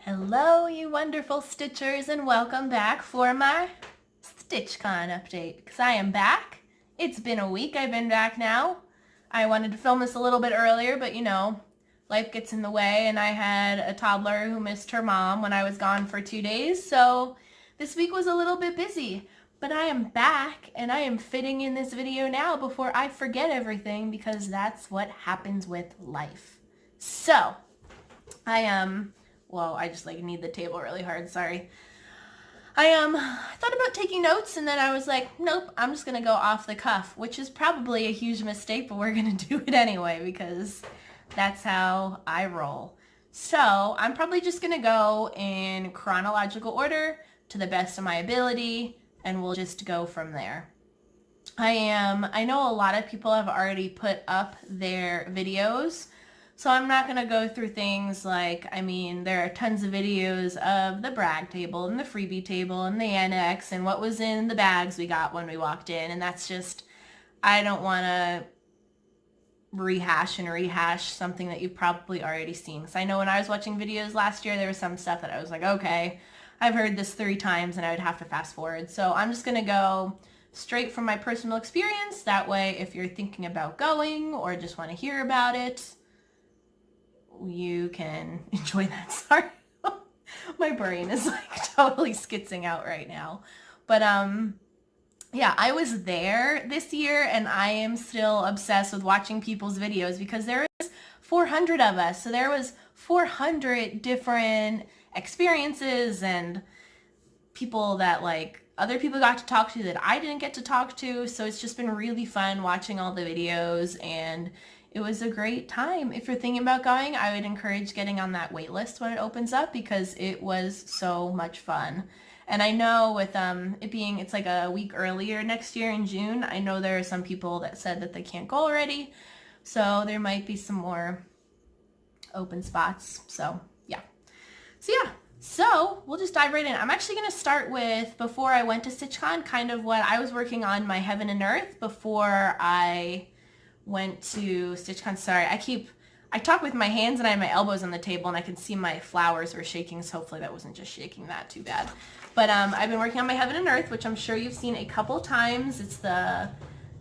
Hello, you wonderful Stitchers, and welcome back for my Stitchcon update. Because I am back. It's been a week I've been back now. I wanted to film this a little bit earlier, but you know, life gets in the way, and I had a toddler who missed her mom when I was gone for 2 days, so this week was a little bit busy. But I am back, and I am fitting in this video now before I forget everything, because that's what happens with life. So, well, I just need the table really hard, sorry. I thought about taking notes, and then I was like, nope, I'm just gonna go off the cuff, which is probably a huge mistake, but we're gonna do it anyway because that's how I roll. So I'm probably just gonna go in chronological order to the best of my ability, and we'll just go from there. I know a lot of people have already put up their videos, so I'm not going to go through things like, there are tons of videos of the brag table and the freebie table and the annex and what was in the bags we got when we walked in, and that's just, I don't want to rehash something that you've probably already seen. So I know when I was watching videos last year, there was some stuff that I was like, okay, I've heard this 3 times and I would have to fast forward. So I'm just going to go straight from my personal experience. That way, if you're thinking about going or just want to hear about it, you can enjoy that. Sorry. My brain is totally skitzing out right now. But yeah, I was there this year and I am still obsessed with watching people's videos because there is 400 of us. So there was 400 different experiences and people that other people got to talk to that I didn't get to talk to. So it's just been really fun watching all the videos, and it was a great time. If you're thinking about going, I would encourage getting on that wait list when it opens up because it was so much fun. And I know with it being, it's like a week earlier next year in June, I know there are some people that said that they can't go already. So there might be some more open spots. So yeah. So we'll just dive right in. I'm actually going to start with, before I went to Stitchcon, kind of what I was working on my Heaven and Earth before I went to Stitchcon. Sorry, I talk with my hands and I have my elbows on the table and I can see my flowers were shaking, so hopefully that wasn't just shaking that too bad. But I've been working on my Heaven and Earth, which I'm sure you've seen a couple times. It's the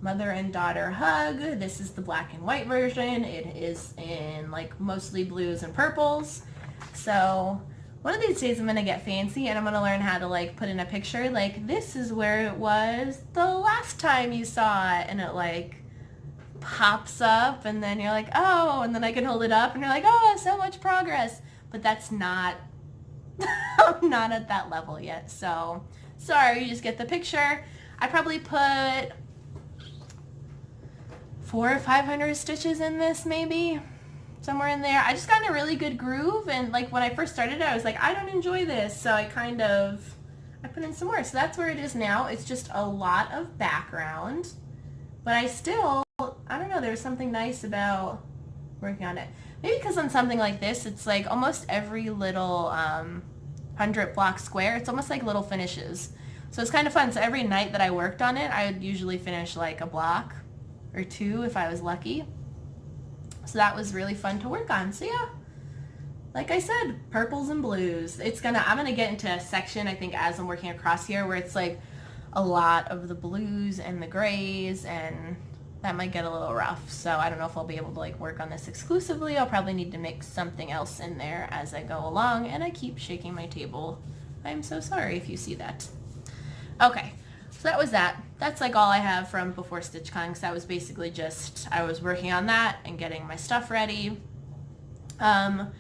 mother and daughter hug. This is the black and white version. It is in mostly blues and purples. So one of these days I'm going to get fancy and I'm going to learn how to put in a picture. This is where it was the last time you saw it, and it pops up, and then you're like, oh, and then I can hold it up and you're like, oh, so much progress. But that's not, I'm not at that level yet. So sorry, you just get the picture. I probably put 400 or 500 stitches in this, maybe somewhere in there. I just got in a really good groove, and when I first started I was like, I don't enjoy this, so I put in some more. So that's where it is now. It's just a lot of background, but I don't know, there's something nice about working on it. Maybe because on something like this, it's almost every little 100 block square, it's almost like little finishes. So it's kind of fun. So every night that I worked on it, I would usually finish a block or 2 if I was lucky. So that was really fun to work on. So yeah, like I said, purples and blues. I'm gonna get into a section, I think, as I'm working across here, where it's a lot of the blues and the grays, and that might get a little rough. So I don't know if I'll be able to work on this exclusively. I'll probably need to mix something else in there as I go along, and I keep shaking my table. I'm so sorry if you see that. Okay, so that was that. That's all I have from before Stitchcon, because that was basically just, I was working on that and getting my stuff ready. Stitchcon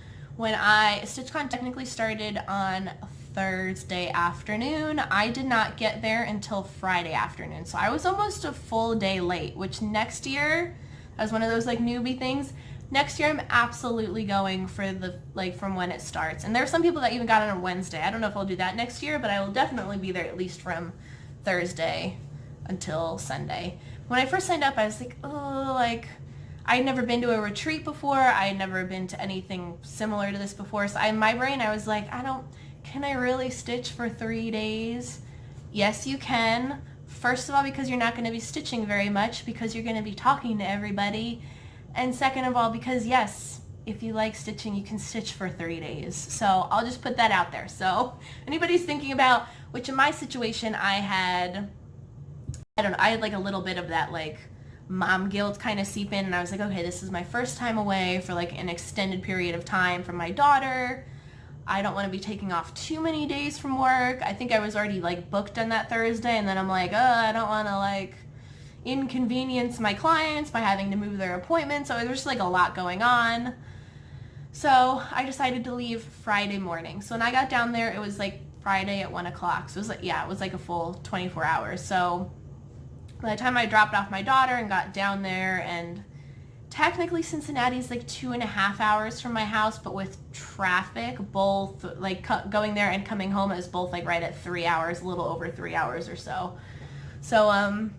technically started on Thursday afternoon. I did not get there until Friday afternoon, so I was almost a full day late, which next year, as one of those newbie things, next year I'm absolutely going for the from when it starts. And there are some people that even got on a Wednesday. I don't know if I'll do that next year, but I will definitely be there at least from Thursday until Sunday. When I first signed up, I was like, oh, I'd never been to a retreat before. I'd never been to anything similar to this before. So in my brain, I was like, can I really stitch for 3 days? Yes, you can. First of all, because you're not going to be stitching very much, because you're going to be talking to everybody. And second of all, because yes, if you like stitching, you can stitch for 30 days. So I'll just put that out there. So anybody's thinking about, which in my situation I had, I don't know, I had like a little bit of that like mom guilt kind of seep in, and I was like, okay, this is my first time away for like an extended period of time from my daughter. I don't want to be taking off too many days from work. I think I was already like booked on that Thursday, and then I'm like, I don't want to like inconvenience my clients by having to move their appointments. So there's just like a lot going on. So I decided to leave Friday morning. So when I got down there, it was like Friday at 1 o'clock. So it was like, yeah, it was like a full 24 hours. So by the time I dropped off my daughter and got down there, and technically Cincinnati's like 2.5 hours from my house, but with traffic, both like going there and coming home, it was both like right at 3 hours, a little over 3 hours or so. So,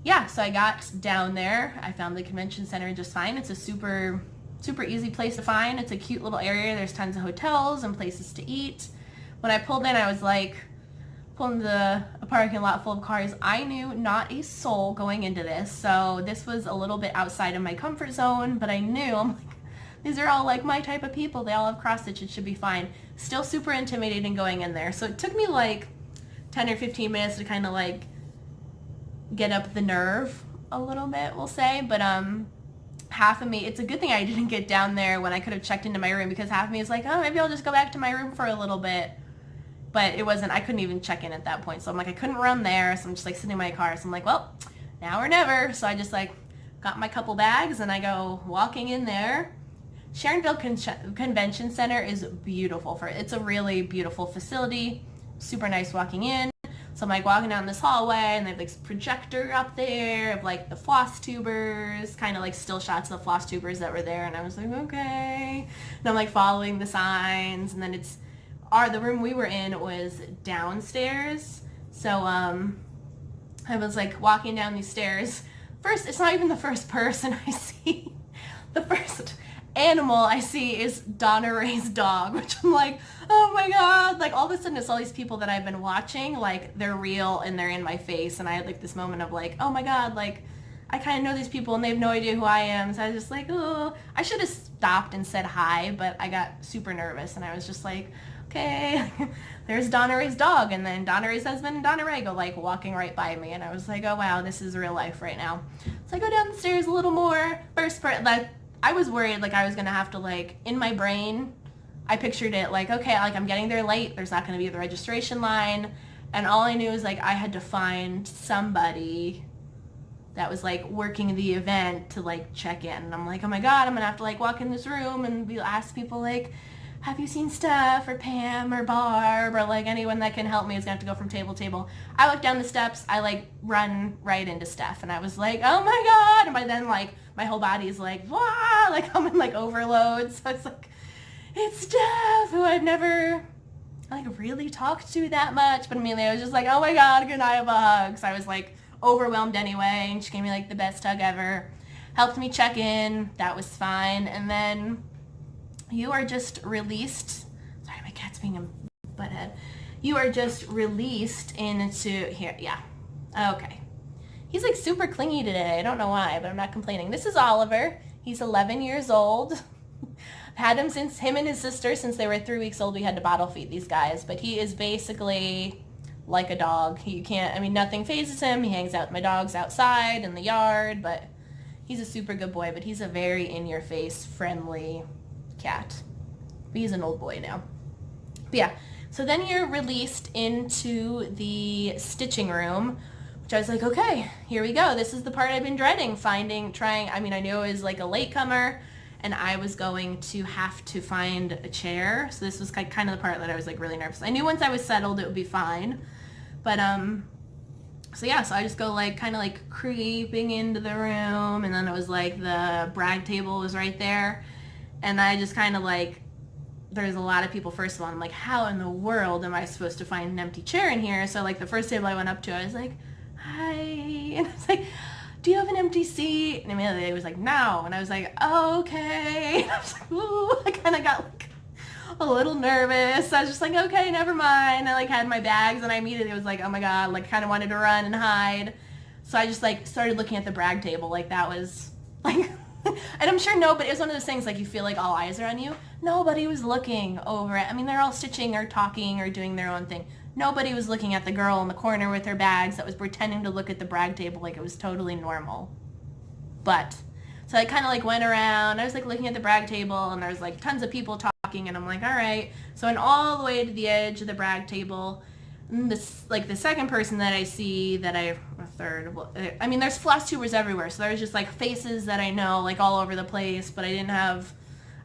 yeah, so I got down there. I found the convention center just fine. It's a super easy place to find. It's a cute little area. There's tons of hotels and places to eat. When I pulled in, I was like, pulling a parking lot full of cars. I knew not a soul going into this, so this was a little bit outside of my comfort zone, but I knew, I'm like, these are all like my type of people. They all have cross stitch. It should be fine. Still super intimidating going in there. So it took me like 10 or 15 minutes to kind of like get up the nerve a little bit, we'll say. But half of me, it's a good thing I didn't get down there when I could have checked into my room, because half of me is like, oh, maybe I'll just go back to my room for a little bit. But it wasn't, I couldn't even check in at that point. So I'm like, I couldn't run there. So I'm just like sitting in my car. So I'm like, well, now or never. So I just like got my couple bags and I go walking in there. Sharonville Convention Center is beautiful. It's a really beautiful facility. Super nice walking in. So I'm like walking down this hallway, and they have like this projector up there of like the Flosstubers, kind of like still shots of the Flosstubers that were there. And I was like, okay. And I'm like following the signs, and then the room we were in was downstairs. So I was like walking down these stairs. First, it's not even the first person I see. The first animal I see is Donna Ray's dog, which I'm like, oh my god. Like all of a sudden it's all these people that I've been watching, like they're real and they're in my face. And I had like this moment of like, oh my god, like I kind of know these people and they have no idea who I am. So I was just like, oh, I should have stopped and said hi, but I got super nervous and I was just like, okay, there's Donna Ray's dog, and then Donna Ray's husband and Donna Ray go like walking right by me, and I was like, oh wow, this is real life right now. So I go down the stairs a little more. I was worried like I was gonna have to like, in my brain, I pictured it like, okay, like I'm getting there late, there's not gonna be the registration line, and all I knew is like I had to find somebody that was like working the event to like check in, and I'm like, oh my god, I'm gonna have to like walk in this room and ask people like, have you seen Steph or Pam or Barb or like anyone that can help me? Is gonna have to go from table to table. I look down the steps, I like run right into Steph, and I was like, oh my god, and by then like my whole body is like, wow, like I'm in like overload. So it's like, it's Steph, who I've never like really talked to that much, but immediately I was just like, oh my god, can I have a hug? So I was like overwhelmed anyway, and she gave me like the best hug ever, helped me check in, that was fine. And then you are just released. Sorry, my cat's being a butthead. You are just released into here. Yeah. Okay. He's like super clingy today. I don't know why, but I'm not complaining. This is Oliver. He's 11 years old. Had him since him and his sister, since they were 3 weeks old. We had to bottle feed these guys, but he is basically like a dog. Nothing phases him. He hangs out with my dogs outside in the yard, but he's a super good boy, but he's a very in-your-face, friendly cat. But he's an old boy now. But yeah, so then you're released into the stitching room, which I was like, okay, here we go. This is the part I've been dreading, I knew I was like a latecomer, and I was going to have to find a chair. So this was kind of the part that I was like really nervous. I knew once I was settled it would be fine. But so yeah, so I just go like kind of like creeping into the room, and then it was like the brag table was right there. And I just kind of like, there's a lot of people, first of all, I'm like, how in the world am I supposed to find an empty chair in here? So like the first table I went up to, I was like, hi, and I was like, do you have an empty seat? And immediately it was like, no. And I was like, oh, okay. And I was like, ooh, I kind of got like a little nervous. So I was just like, okay, never mind. I like had my bags, and I immediately was like, oh my god, like kind of wanted to run and hide. So I just like started looking at the brag table, like that was like And I'm sure nobody, it was one of those things like you feel like all eyes are on you. Nobody was looking over it. I mean, they're all stitching or talking or doing their own thing. Nobody was looking at the girl in the corner with her bags that was pretending to look at the brag table like it was totally normal. But, so I kind of like went around, I was like looking at the brag table and there was like tons of people talking and I'm like, all right. So I went all the way to the edge of the brag table. And this, like the second person that I see that a third, well, I mean, there's Flosstubers everywhere. So there's just like faces that I know like all over the place, but I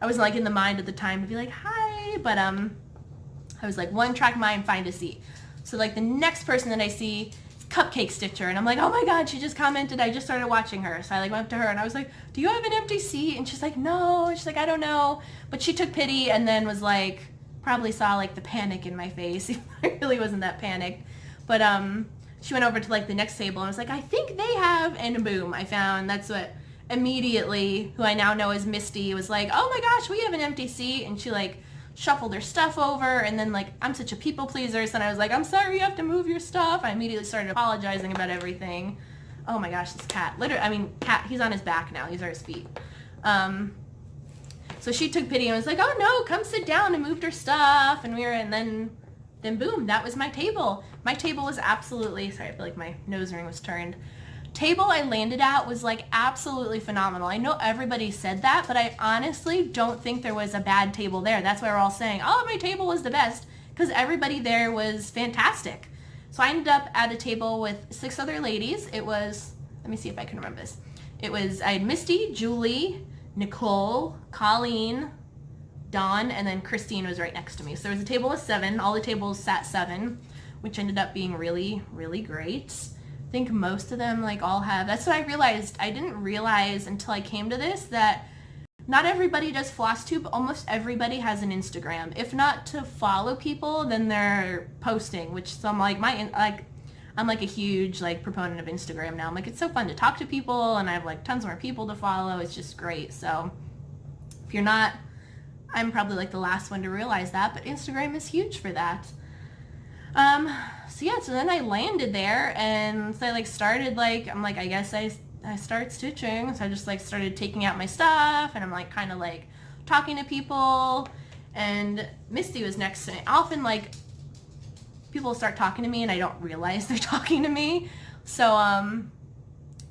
wasn't like in the mind at the time to be like, hi, but I was like one track mind, find a seat. So like the next person that I see, Cupcake Stitcher, and I'm like, oh my god, she just commented, I just started watching her. So I like went up to her and I was like, do you have an empty seat? And she's like, no. She's like, I don't know. But she took pity and then was like, probably saw like the panic in my face. I really wasn't that panicked. But she went over to like the next table and was like, I think they have, and boom, I found, that's what immediately, who I now know as Misty, was like, oh my gosh, we have an empty seat. And she like shuffled her stuff over, and then like, I'm such a people pleaser, so I was like, I'm sorry you have to move your stuff. I immediately started apologizing about everything. Oh my gosh, this cat, literally, I mean, cat, he's on his back now, these are his feet. So she took pity and was like, oh no, come sit down, and moved her stuff, and then boom, that was my table. My table was absolutely, sorry, I feel like my nose ring was turned. Table I landed at was like absolutely phenomenal. I know everybody said that, but I honestly don't think there was a bad table there. That's why we're all saying, oh, my table was the best, because everybody there was fantastic. So I ended up at a table with 6 other ladies. It was, let me see if I can remember this. I had Misty, Julie, Nicole, Colleen, Dawn, and then Christine was right next to me. So there was a table of 7. All the tables sat 7, which ended up being really, really great. I think most of them like all have, that's what I realized. I didn't realize until I came to this that not everybody does Flosstube. Almost everybody has an Instagram. If not to follow people, then they're posting, which so I'm like, I'm like a huge like proponent of Instagram now. I'm like, it's so fun to talk to people and I have like tons more people to follow. It's just great. So if you're not, I'm probably like the last one to realize that, but Instagram is huge for that. So yeah, so then I landed there and so I like started like, I'm like, I guess I start stitching. So I just like started taking out my stuff and I'm like kind of like talking to people, and Misty was next to me. Often like people start talking to me and I don't realize they're talking to me. So,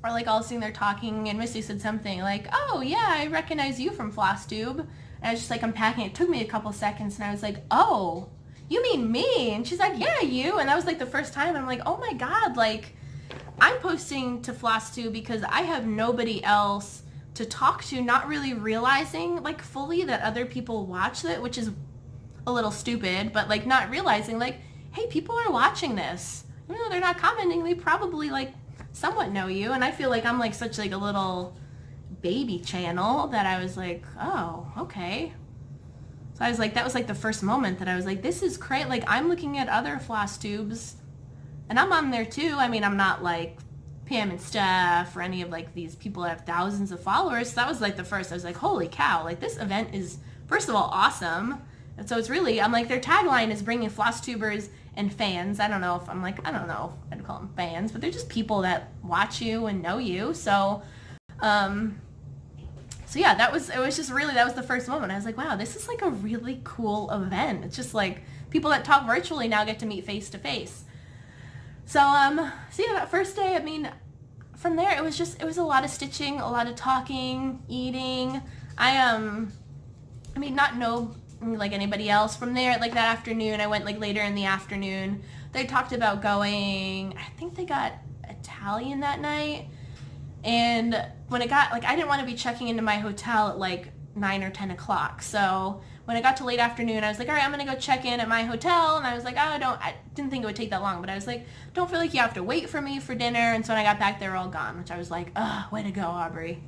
or like all sitting there talking and Misty said something like, oh yeah, I recognize you from Flosstube. And I was just like unpacking. It took me a couple seconds and I was like, oh, you mean me? And she's like, yeah, you. And that was like the first time. And I'm like, oh my God, like I'm posting to Flosstube because I have nobody else to talk to, not really realizing like fully that other people watch it, which is a little stupid, but like not realizing like, hey, people are watching this. Even though they're not commenting, they probably like somewhat know you. And I feel like I'm like such like a little baby channel that I was like, oh, okay. So I was like, that was like the first moment that I was like, this is great. Like I'm looking at other Flosstubes and I'm on there too. I mean, I'm not like Pam and Steph or any of like these people that have thousands of followers. So that was like the first, I was like, holy cow, like this event is first of all awesome. And so it's really, I'm like, their tagline is bringing Flosstubers and fans. I don't know if I'd call them fans, but they're just people that watch you and know you. So, so yeah, that was the first moment. I was like, wow, this is like a really cool event. It's just like people that talk virtually now get to meet face to face. So, so yeah, that first day, I mean, from there, it was a lot of stitching, a lot of talking, eating. I mean, not know like anybody else. From there, like that afternoon, I went like later in the afternoon. They talked about going, I think they got Italian that night. And when it got, like, I didn't want to be checking into my hotel at like 9 or 10 o'clock. So when it got to late afternoon, I was like, all right, I'm going to go check in at my hotel. And I was like, oh, I didn't think it would take that long. But I was like, don't feel like you have to wait for me for dinner. And so when I got back, they were all gone, which I was like, way to go, Aubrey.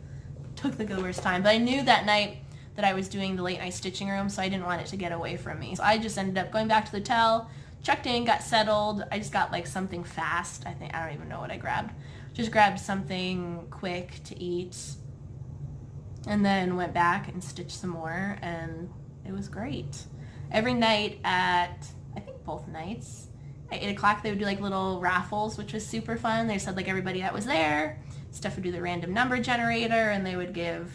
Took the worst time. But I knew that night that I was doing the late night stitching room, so I didn't want it to get away from me. So I just ended up going back to the hotel, checked in, got settled. I just got like something fast. I don't even know what I grabbed. Just grabbed something quick to eat and then went back and stitched some more, and it was great. Every night I think both nights, at 8 o'clock they would do like little raffles, which was super fun. They said like everybody that was there, Steph would do the random number generator and they would give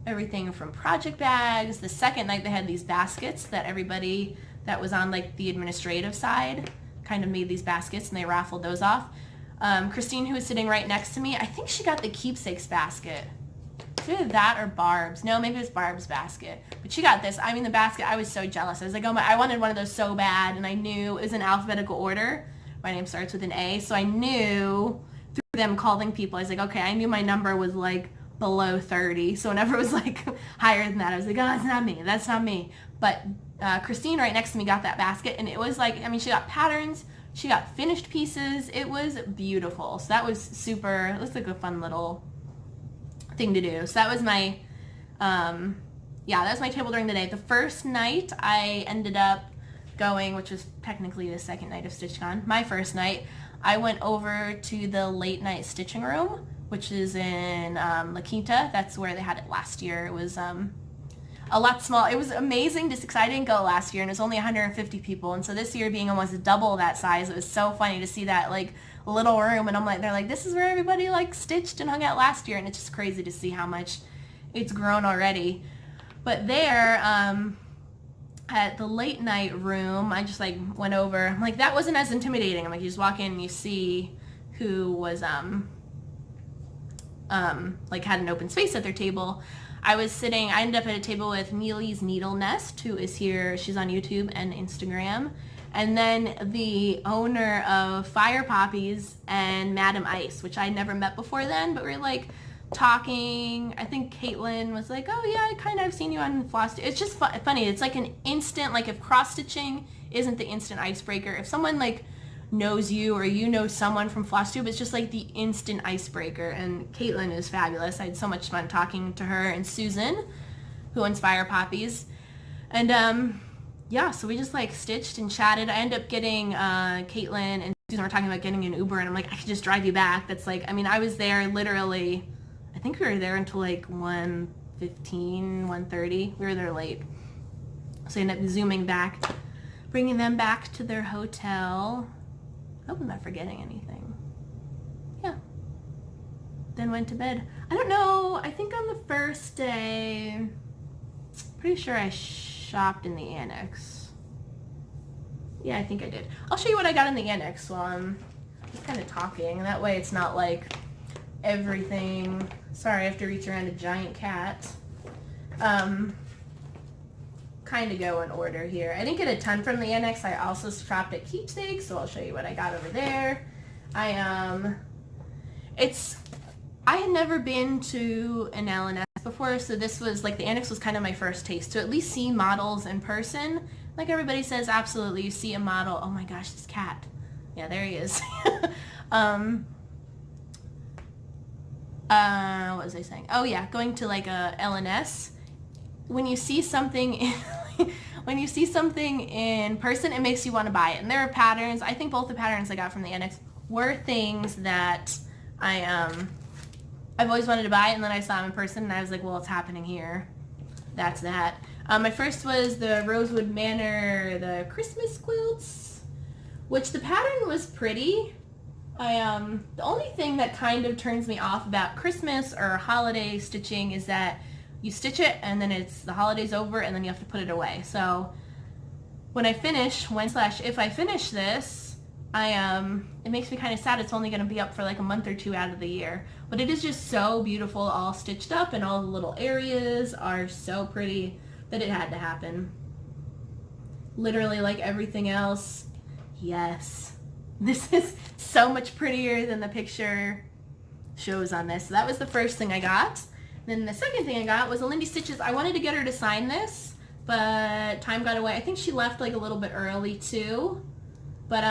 everything from project bags. The second night they had these baskets that everybody that was on like the administrative side kind of made these baskets, and they raffled those off. Christine, who was sitting right next to me, I think she got the Keepsakes basket. It's either that or Barb's. No, maybe it was Barb's basket. But she got this. I mean, the basket, I was so jealous. I was like, oh my, I wanted one of those so bad, and I knew it was in alphabetical order. My name starts with an A, so I knew through them calling people, I was like, okay, I knew my number was like below 30. So whenever it was like higher than that, I was like, oh, that's not me. That's not me. But Christine right next to me got that basket, and it was like, I mean, she got patterns, she got finished pieces. It was beautiful. So that was super, it was like a fun little thing to do. So that was my, yeah, that was my table during the day. The first night I ended up going, which was technically the second night of Stitchcon, my first night, I went over to the late night stitching room, which is in La Quinta. That's where they had it last year. It was a lot small. It was amazing, just because I didn't go last year, and it was only 150 people. And so this year being almost double that size, it was so funny to see that like little room. And I'm like, they're like, this is where everybody like stitched and hung out last year. And it's just crazy to see how much it's grown already. But there, at the late night room, I just like went over. I'm like, that wasn't as intimidating. I'm like, you just walk in and you see who was like had an open space at their table. I ended up at a table with Neely's Needle Nest, who is here. She's on YouTube and Instagram. And then the owner of Fire Poppies and Madam Ice, which I never met before then, but we were like talking. I think Caitlin was like, oh yeah, I kind of have seen you on Flosstube. It's just funny. It's like an instant, like if cross stitching isn't the instant icebreaker, if someone like knows you or you know someone from Flosstube, it's just like the instant icebreaker. And Caitlin is fabulous. I had so much fun talking to her, and Susan, who owns Fire Poppies. And yeah, so we just like stitched and chatted. I ended up getting Caitlin and Susan were talking about getting an Uber, and I'm like, I could just drive you back. That's like, I mean, I was there literally, I think we were there until like 1:15, 1:30. We were there late. So I ended up zooming back, bringing them back to their hotel. I hope I'm not forgetting anything. Yeah. Then went to bed. I don't know. I think on the first day, pretty sure I shopped in the annex. Yeah, I think I did. I'll show you what I got in the annex while I'm just kind of talking. That way it's not like everything. Sorry, I have to reach around a giant cat. Kind of go in order here. I didn't get a ton from the annex. I also shopped at Keepsakes, so I'll show you what I got over there. I had never been to an L&S before, so this was like, the annex was kind of my first taste to at least see models in person. Like everybody says, absolutely, you see a model. Oh my gosh, this cat. Yeah, there he is. What was I saying? Oh yeah, going to like a L&S. When you see something in person, it makes you want to buy it. And there are patterns. I think both the patterns I got from the annex were things that I've always wanted to buy, and then I saw them in person, and I was like, well, it's happening here. That's that. My first was the Rosewood Manor, the Christmas quilts, which the pattern was pretty. The only thing that kind of turns me off about Christmas or holiday stitching is that you stitch it and then the holiday's over and then you have to put it away. So when I finish, if I finish this, it makes me kind of sad. It's only going to be up for like a month or two out of the year. But it is just so beautiful, all stitched up, and all the little areas are so pretty that it had to happen. Literally like everything else. Yes. This is so much prettier than the picture shows on this. So that was the first thing I got. Then the second thing I got was a Lindy Stitches. I wanted to get her to sign this, but time got away. I think she left like a little bit early too. But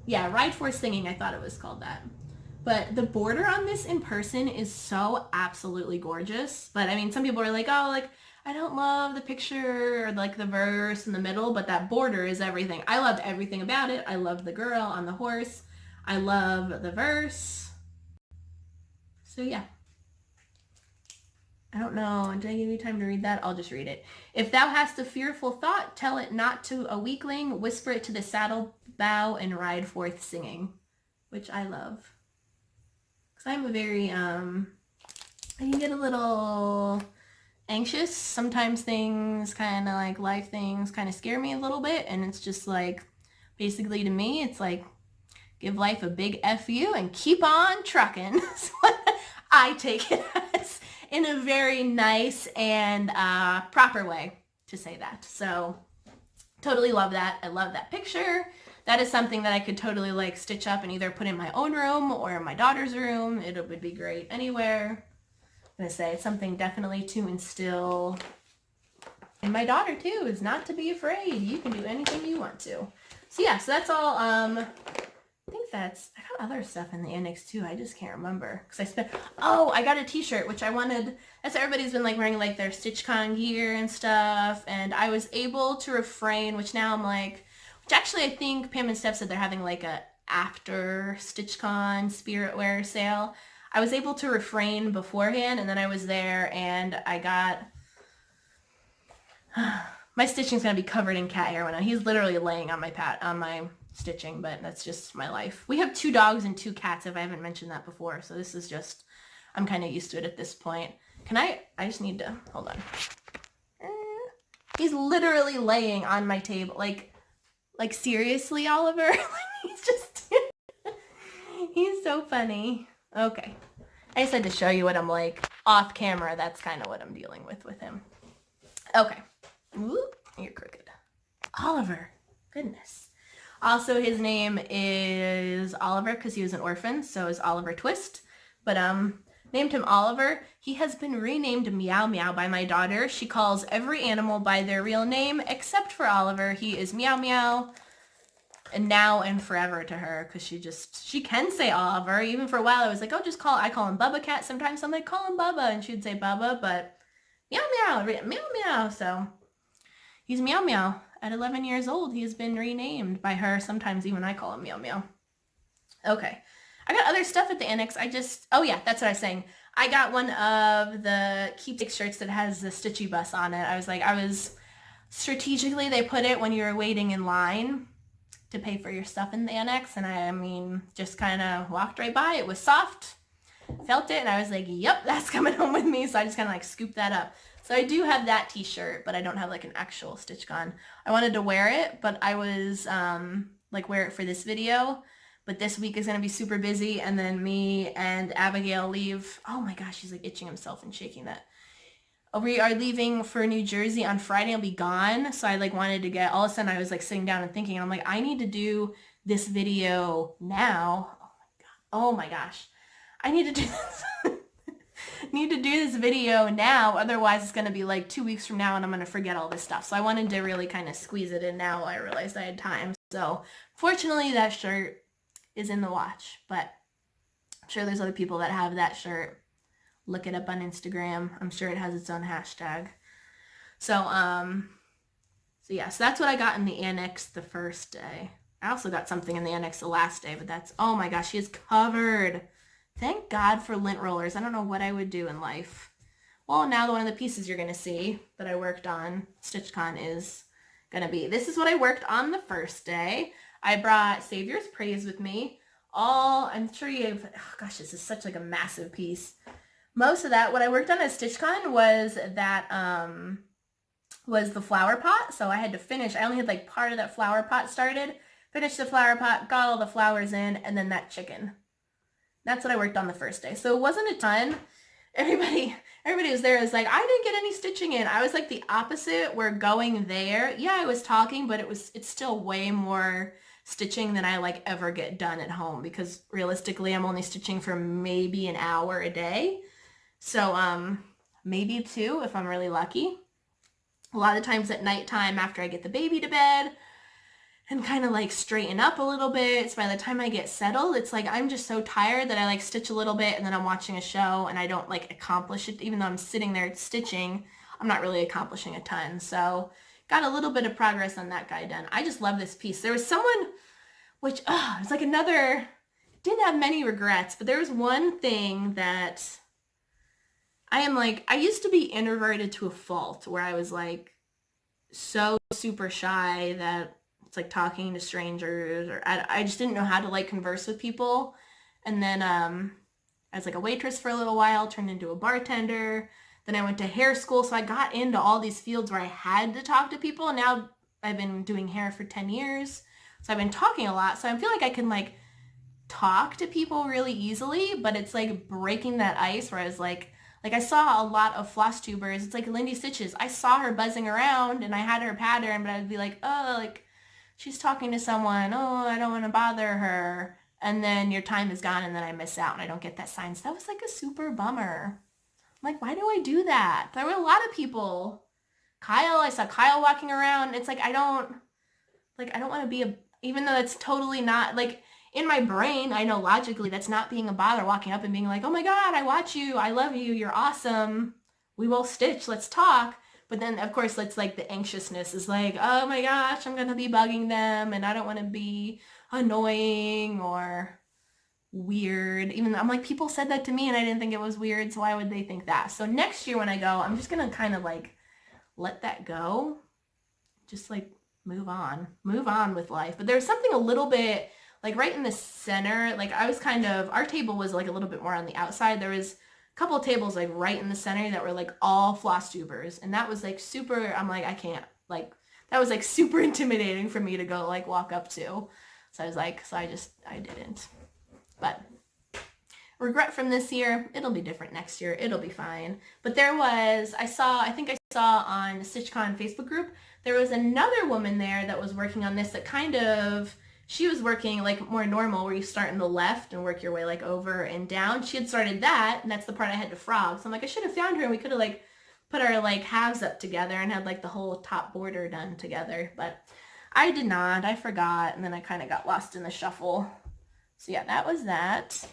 yeah, Ride for Singing, I thought it was called that. But the border on this in person is so absolutely gorgeous. But I mean, some people are like, oh, like, I don't love the picture or like the verse in the middle, but that border is everything. I loved everything about it. I loved the girl on the horse. I love the verse. So yeah. I don't know. Did I give you time to read that? I'll just read it. If thou hast a fearful thought, tell it not to a weakling. Whisper it to the saddle bow and ride forth singing, which I love. Because I'm a very you get a little anxious. Sometimes things kind of like life things kind of scare me a little bit, and it's just like, basically to me, it's like, give life a big F you and keep on trucking. So I take it as, in a very nice and proper way to say that. So totally love that. I love that picture. That is something that I could totally like stitch up and either put in my own room or in my daughter's room. It would be great anywhere. I'm gonna say it's something definitely to instill in my daughter too, is not to be afraid. You can do anything you want to. So yeah, so that's all. I think I got other stuff in the annex too. I just can't remember because I got a t-shirt, which I wanted. That's everybody's been like wearing like their Stitchcon gear and stuff. And I was able to refrain, which now I'm like, which actually I think Pam and Steph said they're having like a after Stitchcon spirit wear sale. I was able to refrain beforehand, and then I was there and I got, my stitching's gonna be covered in cat hair when he's literally laying on my stitching, but that's just my life. We have 2 dogs and 2 cats, if I haven't mentioned that before, so this is just, I'm kind of used to it at this point. I just need to, hold on. He's literally laying on my table, like seriously, Oliver? He's just, he's so funny. Okay. I just had to show you what I'm like off camera. That's kind of what I'm dealing with him. Okay. Ooh, you're crooked. Oliver. Goodness. Also, his name is Oliver because he was an orphan, so is Oliver Twist. But named him Oliver. He has been renamed Meow Meow by my daughter. She calls every animal by their real name except for Oliver. He is Meow Meow. And now and forever to her, because she can say Oliver. Even for a while I was like, oh, I call him Bubba Cat sometimes. I'm like, call him Bubba, and she'd say Bubba, but meow meow, meow meow. So he's Meow Meow. At 11 years old, he has been renamed by her. Sometimes even I call him Meow Meow. Okay. I got other stuff at the annex. Oh yeah, that's what I was saying. I got one of the Keepsakes shirts that has the Stitchy bus on it. I was strategically, they put it when you were waiting in line to pay for your stuff in the annex, and I mean, just kind of walked right by. It was soft, felt it, and I was like, yep, that's coming home with me. So I just kind of like scooped that up. So I do have that t-shirt, but I don't have like an actual Stitchcon. I wanted to wear it, but I was like wear it for this video, but this week is going to be super busy, and then me and Abigail leave. Oh my gosh, he's like itching himself and shaking that. We are leaving for New Jersey on Friday. I'll be gone. So I like wanted to get, all of a sudden I was like sitting down and thinking, and I'm like, I need to do this video now. Oh my gosh. I need to do this. Need to do this video now. Otherwise it's going to be like 2 weeks from now and I'm going to forget all this stuff. So I wanted to really kind of squeeze it in now. I realized I had time. So fortunately that shirt is in the watch, but I'm sure there's other people that have that shirt. Look it up on Instagram. I'm sure it has its own hashtag. So yeah, so that's what I got in the annex the first day. I also got something in the annex the last day, but that's, oh my gosh, she is covered. Thank God for lint rollers. I don't know what I would do in life. Well, now one of the pieces you're going to see that I worked on, Stitchcon, is going to be, this is what I worked on the first day. I brought Savior's Praise with me. I'm sure you have, oh gosh, this is such like a massive piece. Most of that, what I worked on at Stitchcon was that, was the flower pot. So I had to finish, I only had like part of that flower pot started, finished the flower pot, got all the flowers in, and then that chicken. That's what I worked on the first day. So it wasn't a ton. Everybody was there. It was like, I didn't get any stitching in. I was like the opposite. We're going there. Yeah, I was talking, but it's still way more stitching than I like ever get done at home, because realistically I'm only stitching for maybe an hour a day. So maybe 2 if I'm really lucky. A lot of times at nighttime after I get the baby to bed and kind of like straighten up a little bit. So by the time I get settled, it's like I'm just so tired that I like stitch a little bit and then I'm watching a show and I don't like accomplish it. Even though I'm sitting there stitching, I'm not really accomplishing a ton. So got a little bit of progress on that guy done. I just love this piece. There was someone, which, it was like another, didn't have many regrets, but there was one thing that I used to be introverted to a fault, where I was like so super shy that it's like talking to strangers, or I just didn't know how to like converse with people. And then I was like a waitress for a little while, turned into a bartender. Then I went to hair school, so I got into all these fields where I had to talk to people. And now I've been doing hair for 10 years, so I've been talking a lot. So I feel like I can like talk to people really easily, but it's like breaking that ice where I was like I saw a lot of Flosstubers. It's like Lindy Stitches. I saw her buzzing around and I had her pattern, but I'd be like, oh, like she's talking to someone. Oh, I don't want to bother her. And then your time is gone and then I miss out and I don't get that sign. So that was like a super bummer. I'm like, why do I do that? There were a lot of people. I saw Kyle walking around. It's like, I don't want to be even though that's totally not, like, in my brain, I know logically that's not being a bother, walking up and being like, oh my God, I watch you. I love you. You're awesome. We will stitch. Let's talk. But then, of course, it's like the anxiousness is like, oh my gosh, I'm going to be bugging them and I don't want to be annoying or weird. Even though I'm like, people said that to me and I didn't think it was weird, so why would they think that? So next year when I go, I'm just going to kind of like let that go. Just like move on with life. But there's something a little bit like right in the center. Like I was our table was like a little bit more on the outside. There was a couple of tables like right in the center that were like all Flosstubers. And that was like super, I'm like, I can't, like, that was like super intimidating for me to go like walk up to. So I was like, I didn't. But regret from this year, it'll be different next year. It'll be fine. But I think I saw on the Stitchcon Facebook group, there was another woman there that was working on this that she was working like more normal where you start in the left and work your way like over and down. She had started that, and that's the part I had to frog. So I'm like, I should have found her and we could have like put our like halves up together and had like the whole top border done together. But I did not. I forgot, and then I kind of got lost in the shuffle. So yeah, that was that.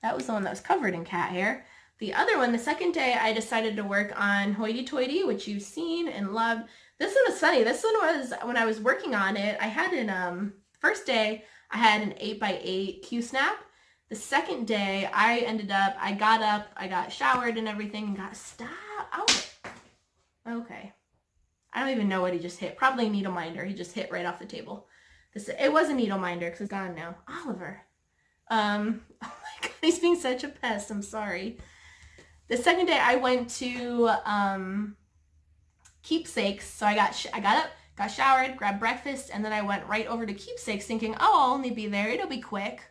That was the one that was covered in cat hair. The other one, the second day, I decided to work on Hoity Toity, which you've seen and loved. This one was funny. This one was, when I was working on it, I had first day, I had an 8x8 Q-snap. The second day, I got up, I got showered and everything, and okay. I don't even know what he just hit. Probably a needle minder. He just hit right off the table. It was a needle minder because it's gone now. Oliver. Oh my God, he's being such a pest. I'm sorry. The second day I went to Keepsakes. So I got up, got showered, grabbed breakfast, and then I went right over to Keepsakes thinking, oh, I'll only be there. It'll be quick.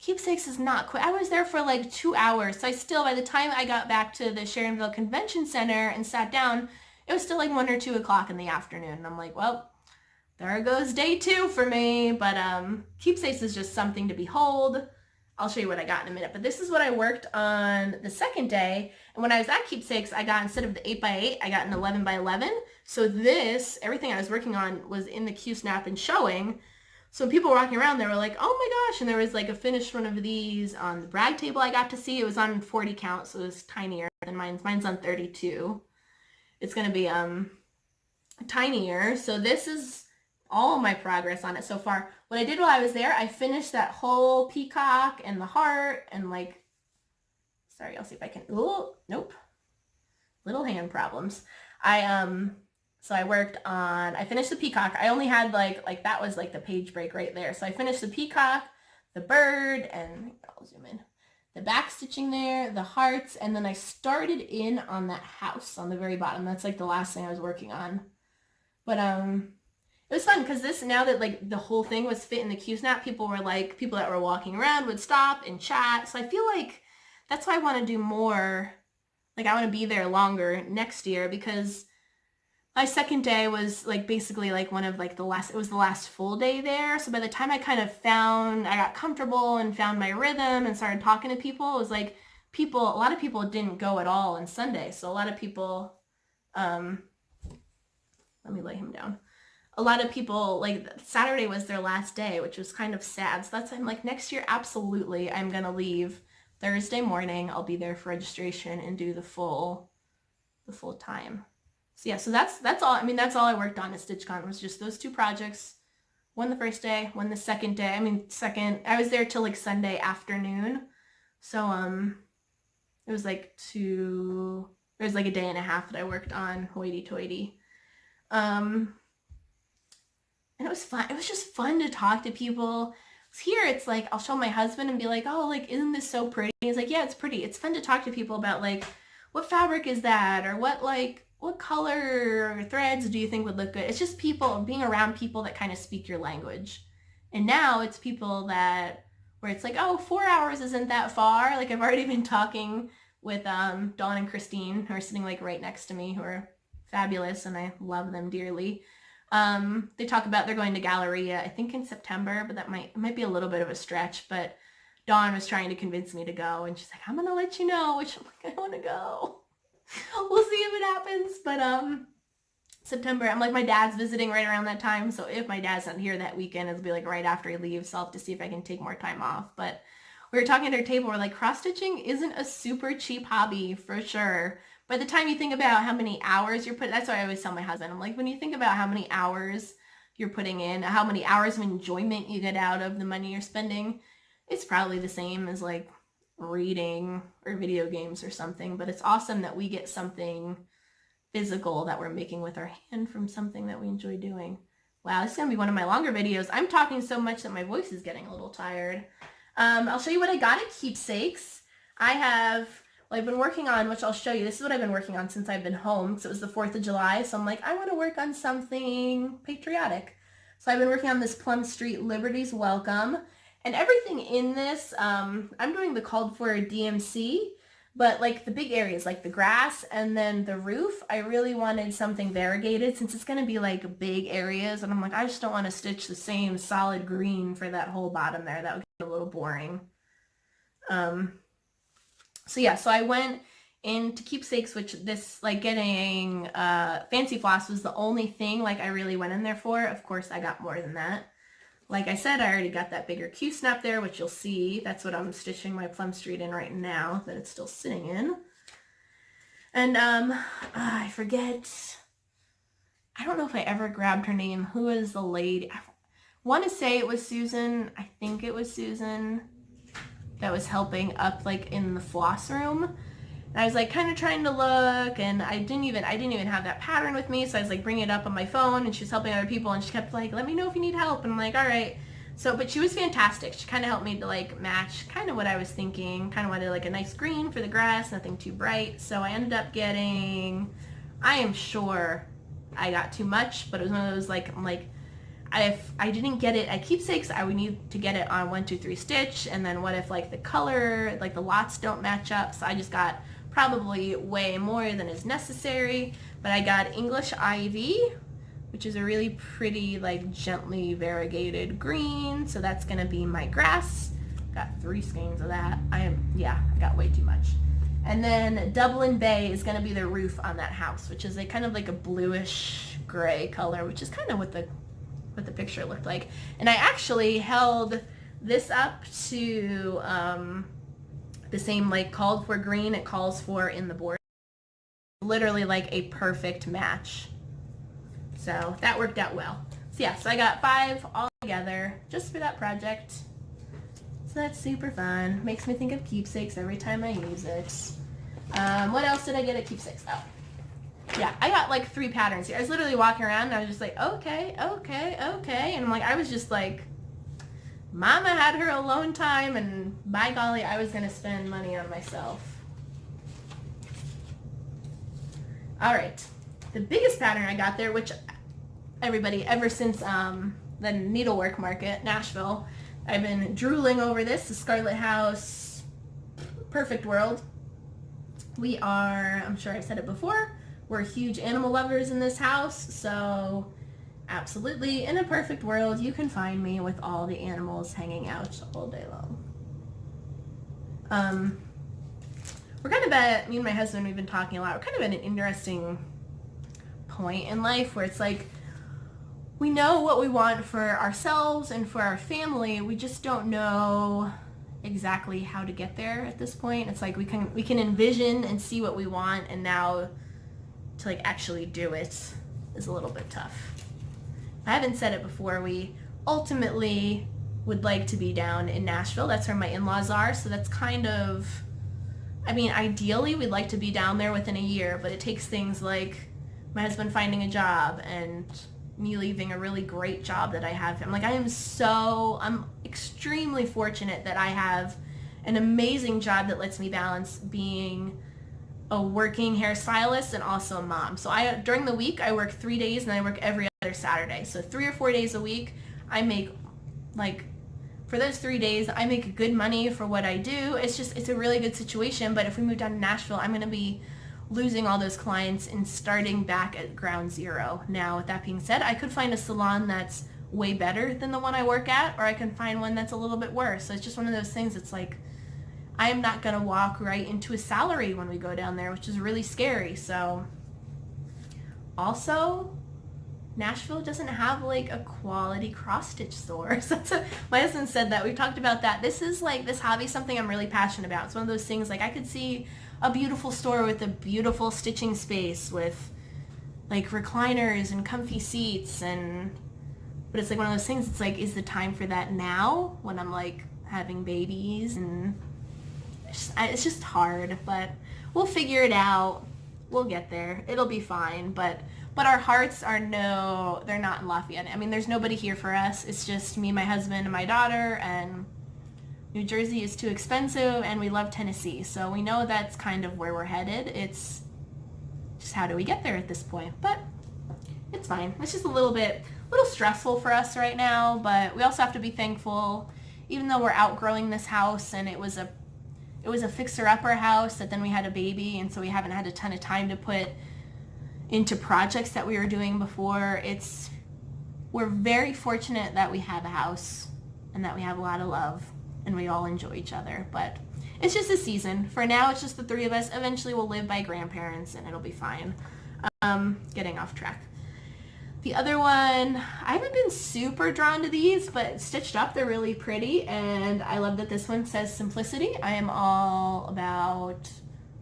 Keepsakes is not quick. I was there for like 2 hours. So by the time I got back to the Sharonville Convention Center and sat down, it was still like 1 or 2 o'clock in the afternoon. And I'm like, well, there goes day 2 for me. But Keepsakes is just something to behold. I'll show you what I got in a minute. But this is what I worked on the second day. And when I was at Keepsakes, I got, instead of the 8x8, I got an 11x11. So everything I was working on was in the Q-snap and showing. So when people were walking around, they were like, oh my gosh. And there was like a finished one of these on the brag table I got to see. It was on 40 count, so it was tinier than mine's. Mine's on 32. It's going to be tinier. So this is all my progress on it so far. What I did while I was there, I finished that whole peacock and the heart and like, sorry, I'll see if I can, oh, nope. Little hand problems. So I finished the peacock. I only had like that was like the page break right there. So I finished the peacock, the bird, and I'll zoom in. The back stitching there, the hearts, and then I started in on that house on the very bottom. That's like the last thing I was working on. But it was fun because now that like the whole thing was fit in the Q-snap, people that were walking around would stop and chat. So I feel like that's why I want to do more. Like I want to be there longer next year because my second day was like basically like one of like it was the last full day there. So by the time I I got comfortable and found my rhythm and started talking to people, it was like a lot of people didn't go at all on Sunday. So a lot of people, let me lay him down. A lot of people, like Saturday was their last day, which was kind of sad. So that's why I'm like, next year, absolutely, I'm going to leave Thursday morning. I'll be there for registration and do the full time. So yeah, so that's all. I mean, that's all I worked on at Stitchcon was just those 2 projects. One the first day, one the second day. I was there till like Sunday afternoon. So it was like a day and a half that I worked on Hoity Toity. And it was fun. It was just fun to talk to people. Here it's like, I'll show my husband and be like, oh, like, isn't this so pretty? And he's like, yeah, it's pretty. It's fun to talk to people about like, what fabric is that? Or what color or threads do you think would look good? It's just people, being around people that kind of speak your language. And now it's people that, where it's like, oh, 4 hours isn't that far. Like I've already been talking with Dawn and Christine, who are sitting like right next to me, who are fabulous, and I love them dearly. They talk about they're going to Galleria, I think in September, but that might be a little bit of a stretch. But Dawn was trying to convince me to go, and she's like, I'm gonna let you know, which I'm like, I want to go. We'll see if it happens. But September, I'm like, my dad's visiting right around that time, so if my dad's not here that weekend, it'll be like right after he leaves, so I'll have to see if I can take more time off. But we were talking at our table, we're like, cross-stitching isn't a super cheap hobby for sure. By the time you think about how many hours you're putting, that's why I always tell my husband, I'm like, when you think about how many hours you're putting in, how many hours of enjoyment you get out of the money you're spending, it's probably the same as like reading or video games or something. But it's awesome that we get something physical that we're making with our hand from something that we enjoy doing. Wow, this is gonna be one of my longer videos. I'm talking so much that my voice is getting a little tired. I'll show you what I got at Keepsakes. I've been working on, which I'll show you. This is what I've been working on since I've been home, because it was the 4th of July. So I'm like, I want to work on something patriotic. So I've been working on this Plum Street Liberty's Welcome. And everything in this, I'm doing the called for DMC, but like the big areas, like the grass and then the roof, I really wanted something variegated since it's going to be like big areas. And I'm like, I just don't want to stitch the same solid green for that whole bottom there. That would get a little boring. So I went into Keepsakes, which this, like, getting fancy floss was the only thing like I really went in there for. Of course, I got more than that. Like I said, I already got that bigger Q-snap there, which you'll see. That's what I'm stitching my Plum Street in right now, that it's still sitting in. And I forget. I don't know if I ever grabbed her name. Who is the lady? I want to say it was Susan. I think it was Susan that was helping up like in the floss room. And I was like kind of trying to look, and I didn't even have that pattern with me, so I was like bringing it up on my phone, and she was helping other people, and she kept like, let me know if you need help, and I'm like, all right. So, but she was fantastic. She kind of helped me to like match kind of what I was thinking. Kind of wanted like a nice green for the grass, nothing too bright. So I ended up getting, I am sure I got too much, but it was one of those like, I'm like, if I didn't get it at Keepsakes, I would need to get it on 1, 2, 3 stitch, and then what if like the color, like the lots don't match up? So I just got probably way more than is necessary. But I got English Ivy, which is a really pretty like gently variegated green. So that's gonna be my grass. Got 3 skeins of that. I got way too much. And then Dublin Bay is gonna be the roof on that house, which is a kind of like a bluish gray color, which is kind of what the picture looked like. And I actually held this up to the same like called for green it calls for in the board. Literally like a perfect match. So that worked out well. So yeah, so I got 5 all together just for that project. So that's super fun. Makes me think of Keepsakes every time I use it. What else did I get at Keepsakes? Oh. Yeah, I got like 3 patterns here. I was literally walking around and I was just like, okay. And I'm like, I was just like, Mama had her alone time, and by golly, I was going to spend money on myself. All right. The biggest pattern I got there, which everybody, ever since the needlework market, Nashville, I've been drooling over this, the Scarlet House Perfect World. We are, I'm sure I've said it before, we're huge animal lovers in this house, so absolutely, in a perfect world, you can find me with all the animals hanging out all day long. We're kind of at, me and my husband, we've been talking a lot, we're kind of at an interesting point in life where it's like, we know what we want for ourselves and for our family, we just don't know exactly how to get there at this point. It's like we can envision and see what we want, and now to like actually do it is a little bit tough. I haven't said it before, we ultimately would like to be down in Nashville. That's where my in-laws are, so that's kind of, I mean, ideally we'd like to be down there within a year, but it takes things like my husband finding a job and me leaving a really great job that I have. I'm extremely fortunate that I have an amazing job that lets me balance being a working hairstylist and also a mom. So during the week, I work 3 days and I work every other Saturday. So 3 or 4 days a week, I make for those 3 days, I make good money for what I do. It's a really good situation. But if we move down to Nashville, I'm going to be losing all those clients and starting back at ground zero. Now, with that being said, I could find a salon that's way better than the one I work at, or I can find one that's a little bit worse. So it's just one of those things. It's like, I am not going to walk right into a salary when we go down there, which is really scary. So also, Nashville doesn't have like a quality cross stitch store. So my husband said that. We've talked about that. This hobby is something I'm really passionate about. It's one of those things, like I could see a beautiful store with a beautiful stitching space with like recliners and comfy seats, but it's like one of those things, it's like, is the time for that now when I'm like having babies? And it's just hard, but we'll figure it out. We'll get there. It'll be fine. But our hearts they're not in Lafayette. I mean, there's nobody here for us. It's just me, my husband, and my daughter, and New Jersey is too expensive, and we love Tennessee. So we know that's kind of where we're headed. It's just, how do we get there at this point? But it's fine. It's just a little stressful for us right now, but we also have to be thankful, even though we're outgrowing this house, and it was a fixer-upper house that then we had a baby, and so we haven't had a ton of time to put into projects that we were doing before. We're very fortunate that we have a house and that we have a lot of love and we all enjoy each other, but it's just a season. For now, it's just the three of us. Eventually, we'll live by grandparents and it'll be fine. Getting off track. The other one, I haven't been super drawn to these, but stitched up, they're really pretty, and I love that this one says simplicity. I am all about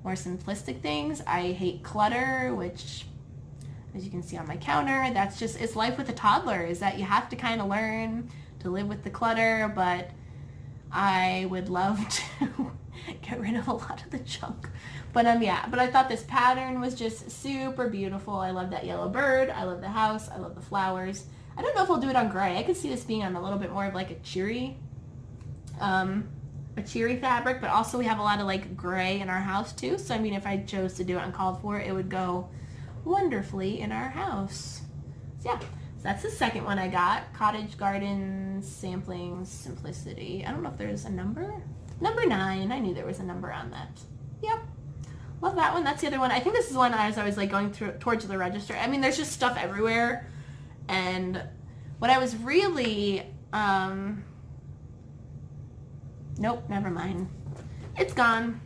more simplistic things. I hate clutter, which, as you can see on my counter, it's life with a toddler, is that you have to kind of learn to live with the clutter, but I would love to get rid of a lot of the junk. But I thought this pattern was just super beautiful. I love that yellow bird. I love the house. I love the flowers. I don't know if I'll do it on gray. I could see this being on a little bit more of like a cheery fabric, but also we have a lot of like gray in our house too. So I mean, if I chose to do it uncalled for, it would go wonderfully in our house. So yeah, so that's the second one I got. Cottage Garden Sampling Simplicity. I don't know if there's a number. Number 9. I knew there was a number on that. Yep. Love that one. That's the other one. I think this is one I was always like going towards the register. I mean, there's just stuff everywhere. And what I was really, nope, never mind. It's gone.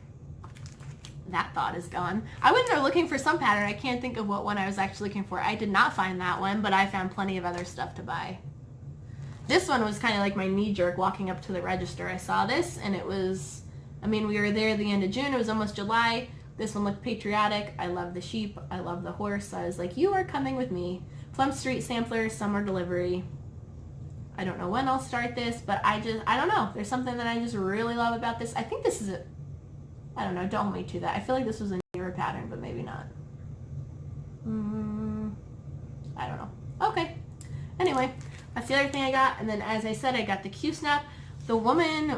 That thought is gone. I went there looking for some pattern. I can't think of what one I was actually looking for. I did not find that one, but I found plenty of other stuff to buy. This one was kind of like my knee-jerk walking up to the register. I saw this, and it was, I mean, we were there at the end of June. It was almost July. This one looked patriotic. I love the sheep. I love the horse. So I was like, you are coming with me. Plum Street Sampler, summer delivery. I don't know when I'll start this, but I don't know. There's something that I just really love about this. I think this is I don't know. Don't hold me to that. I feel like this was a newer pattern, but maybe not. I don't know. Okay. Anyway, that's the other thing I got. And then, as I said, I got the Q-Snap. The woman,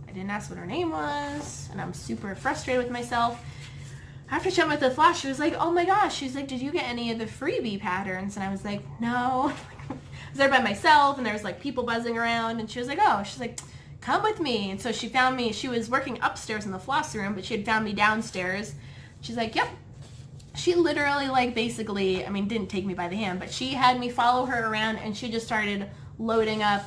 I didn't ask what her name was, and I'm super frustrated with myself. After she went with the flash, she was like, oh my gosh. She's like, did you get any of the freebie patterns? And I was like, no. I was there by myself, and there was like people buzzing around, and she was like, oh. She's like, come with me. And so she found me. She was working upstairs in the floss room, but she had found me downstairs. She's like, yep. She literally, like, basically, I mean, didn't take me by the hand, but she had me follow her around, and she just started loading up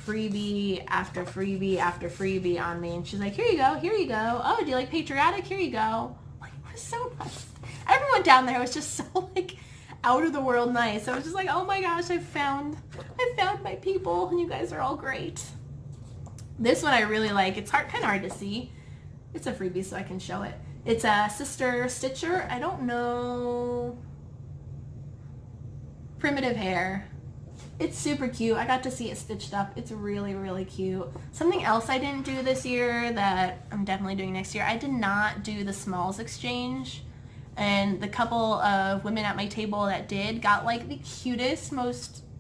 freebie after freebie after freebie on me. And she's like, here you go, here you go. Oh, do you like patriotic? Here you go. Like, it was so nice. Everyone down there was just so, like, out of the world nice. I was just like, oh my gosh, I found my people, and you guys are all great. This one I really like. It's kind of hard to see. It's a freebie, so I can show it. It's a Sister Stitcher. I don't know. Primitive Hair. It's super cute. I got to see it stitched up. It's really, really cute. Something else I didn't do this year that I'm definitely doing next year. I did not do the smalls exchange. And the couple of women at my table that did got like the cutest,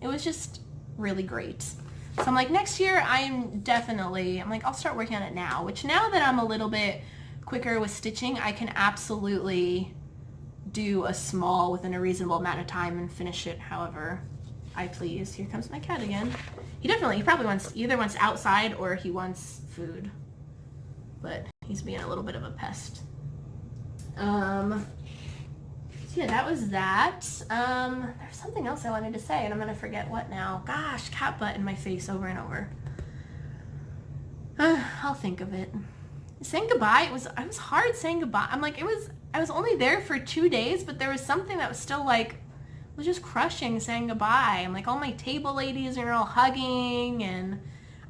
it was just really great. So I'm like, next year I'm like, I'll start working on it now, which now that I'm a little bit quicker with stitching, I can absolutely do a small within a reasonable amount of time and finish it however I please. Here comes my cat again. He probably either wants outside or he wants food, but he's being a little bit of a pest. So yeah, that was that. There's something else I wanted to say and I'm gonna forget what now. Gosh, cat butt in my face over and over. I'll think of it. Saying goodbye, it was hard saying goodbye. I'm like, I was only there for 2 days, but there was something that was still like, was just crushing saying goodbye. I'm like, all my table ladies are all hugging, and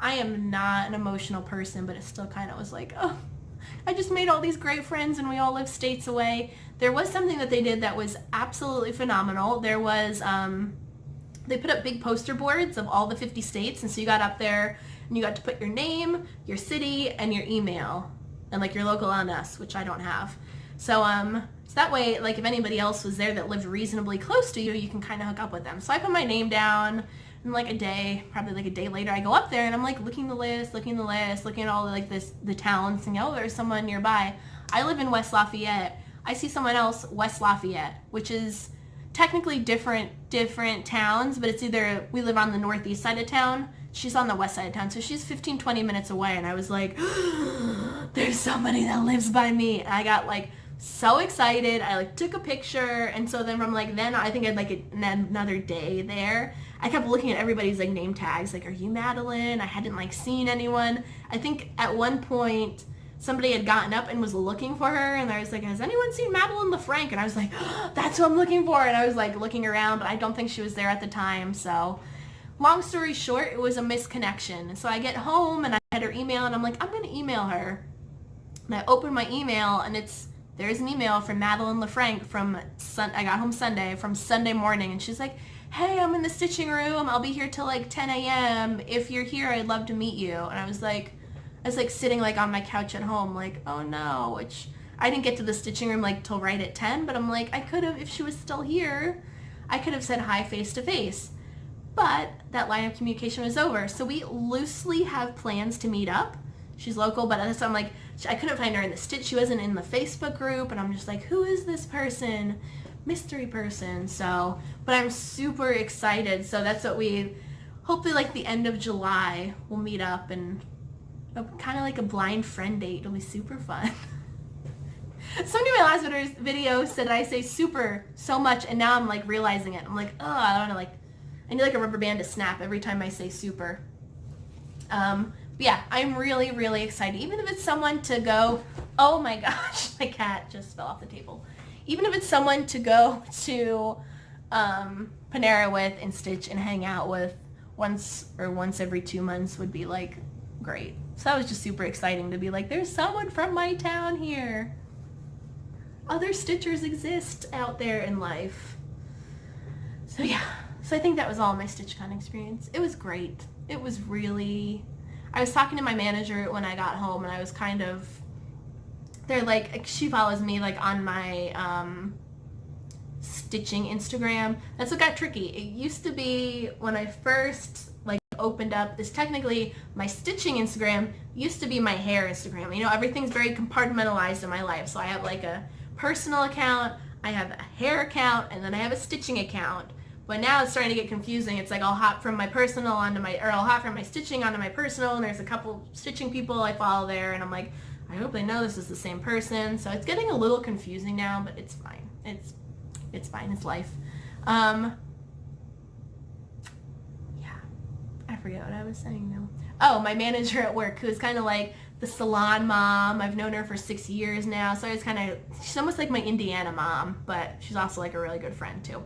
I am not an emotional person, but it still kind of was like, oh, I just made all these great friends and we all live states away. There was something that they did that was absolutely phenomenal. There was, they put up big poster boards of all the 50 states, and so you got up there and you got to put your name, your city, and your email, and like your local on us, which I don't have. So that way, like if anybody else was there that lived reasonably close to you, you can kind of hook up with them. So I put my name down, and like probably like a day later, I go up there and I'm like looking at all like the towns, and oh, there's someone nearby. I live in West Lafayette. I see someone else, West Lafayette, which is technically different towns, but it's either we live on the northeast side of town, she's on the west side of town, so she's 15-20 minutes away, and I was like, there's somebody that lives by me. And I got like so excited. I like took a picture, and so then from like then I think I'd like another day there. I kept looking at everybody's like name tags, like, are you Madeline? I hadn't like seen anyone. I think at one point somebody had gotten up and was looking for her, and I was like, has anyone seen Madeline LaFranc? And I was like, oh, that's who I'm looking for. And I was like looking around, but I don't think she was there at the time. So long story short, it was a misconnection. And so I get home and I had her email, and I'm like, I'm going to email her. And I open my email, and there's an email from Madeline LaFranc I got home Sunday, from Sunday morning, and she's like, hey, I'm in the stitching room. I'll be here till like 10 a.m. If you're here, I'd love to meet you. And I was like sitting like on my couch at home, like, oh no, which I didn't get to the stitching room like till right at 10, but I'm like, I could have, if she was still here, I could have said hi face to face. But that line of communication was over. So we loosely have plans to meet up. She's local, but so I'm like, I couldn't find her in the stitch. She wasn't in the Facebook group, and I'm just like, who is this person? Mystery person. So, but I'm super excited. So that's what hopefully like the end of July, we'll meet up, and kind of like a blind friend date. It'll be super fun. Somebody in my last video said I say super so much, and now I'm like realizing it. I'm like, oh, I don't know, like I need like a rubber band to snap every time I say super. But yeah, I'm really, really excited. Even if it's someone to go, oh my gosh, my cat just fell off the table. Even if it's someone to go to Panera with and stitch and hang out with once every 2 months would be like great. So that was just super exciting to be like, there's someone from my town here. Other stitchers exist out there in life. So yeah, so I think that was all my Stitchcon experience. It was great. It was really, I was talking to my manager when I got home, and I was kind of, they're like, she follows me like on my stitching Instagram. That's what got tricky. It used to be when I first like opened up this, technically my stitching Instagram used to be my hair Instagram. You know, everything's very compartmentalized in my life. So I have like a personal account, I have a hair account, and then I have a stitching account. But now it's starting to get confusing. It's like I'll hop from my personal I'll hop from my stitching onto my personal, and there's a couple stitching people I follow there, and I'm like, I hope they know this is the same person. So it's getting a little confusing now, but it's fine. It's fine. It's life. Yeah. I forget what I was saying now. Oh, my manager at work, who's kind of like the salon mom. I've known her for 6 years now. So she's almost like my Indiana mom, but she's also like a really good friend too.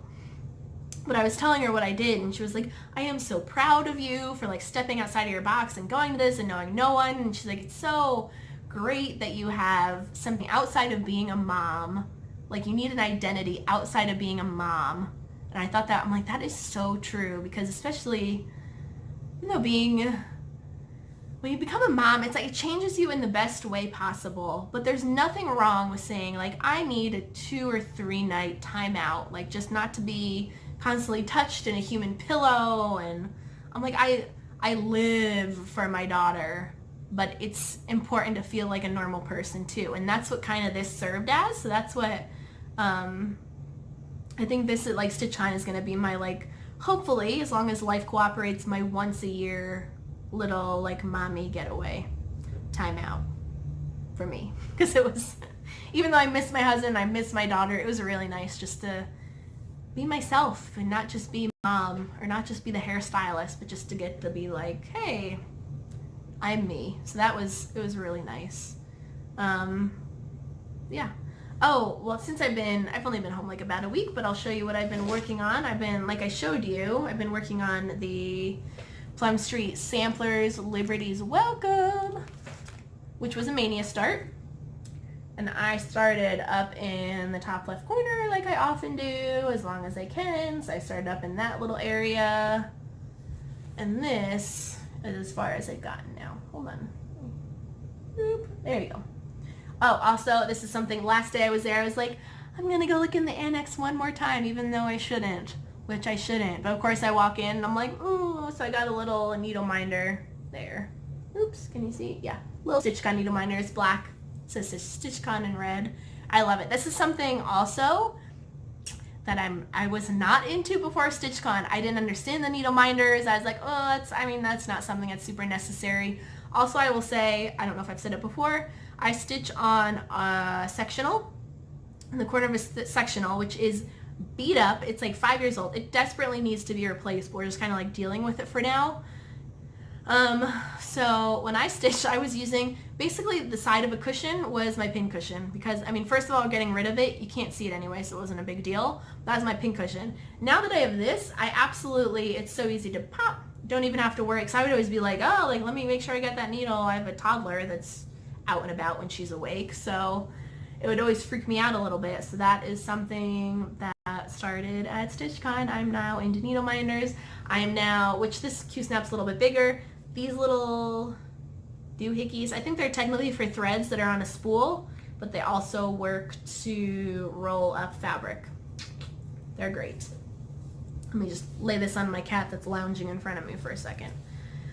But I was telling her what I did, and she was like, I am so proud of you for like stepping outside of your box and going to this and knowing no one. And she's like, it's so great that you have something outside of being a mom. Like, you need an identity outside of being a mom. And I thought that, I'm like, that is so true, because especially, you know, being when you become a mom, it's like it changes you in the best way possible. But there's nothing wrong with saying like, I need a 2 or 3 night timeout, like just not to be constantly touched in a human pillow. And I'm like, I live for my daughter, but it's important to feel like a normal person too. And that's what kind of this served as. So that's what I think this like Stitchcon is going to be my like, hopefully, as long as life cooperates, my once a year little like mommy getaway timeout for me. Because it was, even though I miss my husband, I miss my daughter, it was really nice just to be myself and not just be mom or not just be the hairstylist, but just to get to be like, hey, I'm me. So it was really nice. Yeah. Oh, well, since I've only been home like about a week, but I'll show you what I've been working on. Like I showed you, I've been working on the Plum Street Samplers Liberty's Welcome, which was a Mania start. And I started up in the top left corner like I often do, as long as I can. So I started up in that little area. And this is as far as I've gotten now. Hold on. Boop. There you go. Oh, also, this is something, last day I was there, I was like, I'm going to go look in the annex one more time, even though I shouldn't, which I shouldn't. But of course I walk in and I'm like, ooh, so I got a little needle minder there. Oops, can you see? Yeah, little Stitchcon needle minder. It's black. It says Stitchcon in red. I love it. This is something also that I was not into before Stitchcon. I didn't understand the needle minders. I was like, oh, that's not something that's super necessary. Also, I will say, I don't know if I've said it before, I stitch on a sectional, in the corner of a sectional, which is beat up. It's like 5 years old. It desperately needs to be replaced. We're just kind of like dealing with it for now. So when I stitched, I was using, basically the side of a cushion was my pin cushion because, I mean, first of all, getting rid of it, you can't see it anyway, so it wasn't a big deal. That was my pin cushion. Now that I have this, it's so easy to pop. Don't even have to worry, because I would always be like, oh, like, let me make sure I get that needle. I have a toddler that's out and about when she's awake, so it would always freak me out a little bit. So that is something that started at Stitchcon. I'm now into needle minders. I am now, which this Q-snap's a little bit bigger, these little doohickeys, I think they're technically for threads that are on a spool, but they also work to roll up fabric. They're great. Let me just lay this on my cat that's lounging in front of me for a second.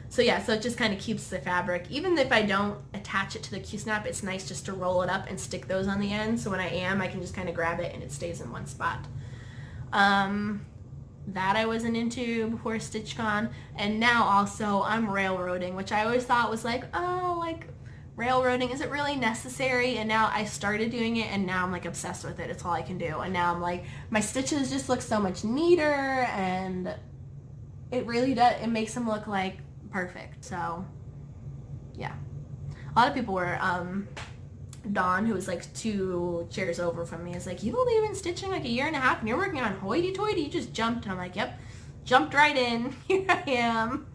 So yeah, so it just kind of keeps the fabric. Even if I don't attach it to the Q-snap, it's nice just to roll it up and stick those on the end. So when I can just kind of grab it and it stays in one spot. That I wasn't into before Stitchcon. And now also I'm railroading, which I always thought was like, oh, like railroading, is it really necessary? And now I started doing it and now I'm like obsessed with it. It's all I can do. And now I'm like, my stitches just look so much neater and it really does, it makes them look like perfect. So yeah, a lot of people were Dawn, who was like 2 chairs over from me, is like, you've only been stitching like a year and a half and you're working on hoity-toity, you just jumped. And I'm like, yep, jumped right in. Here I am.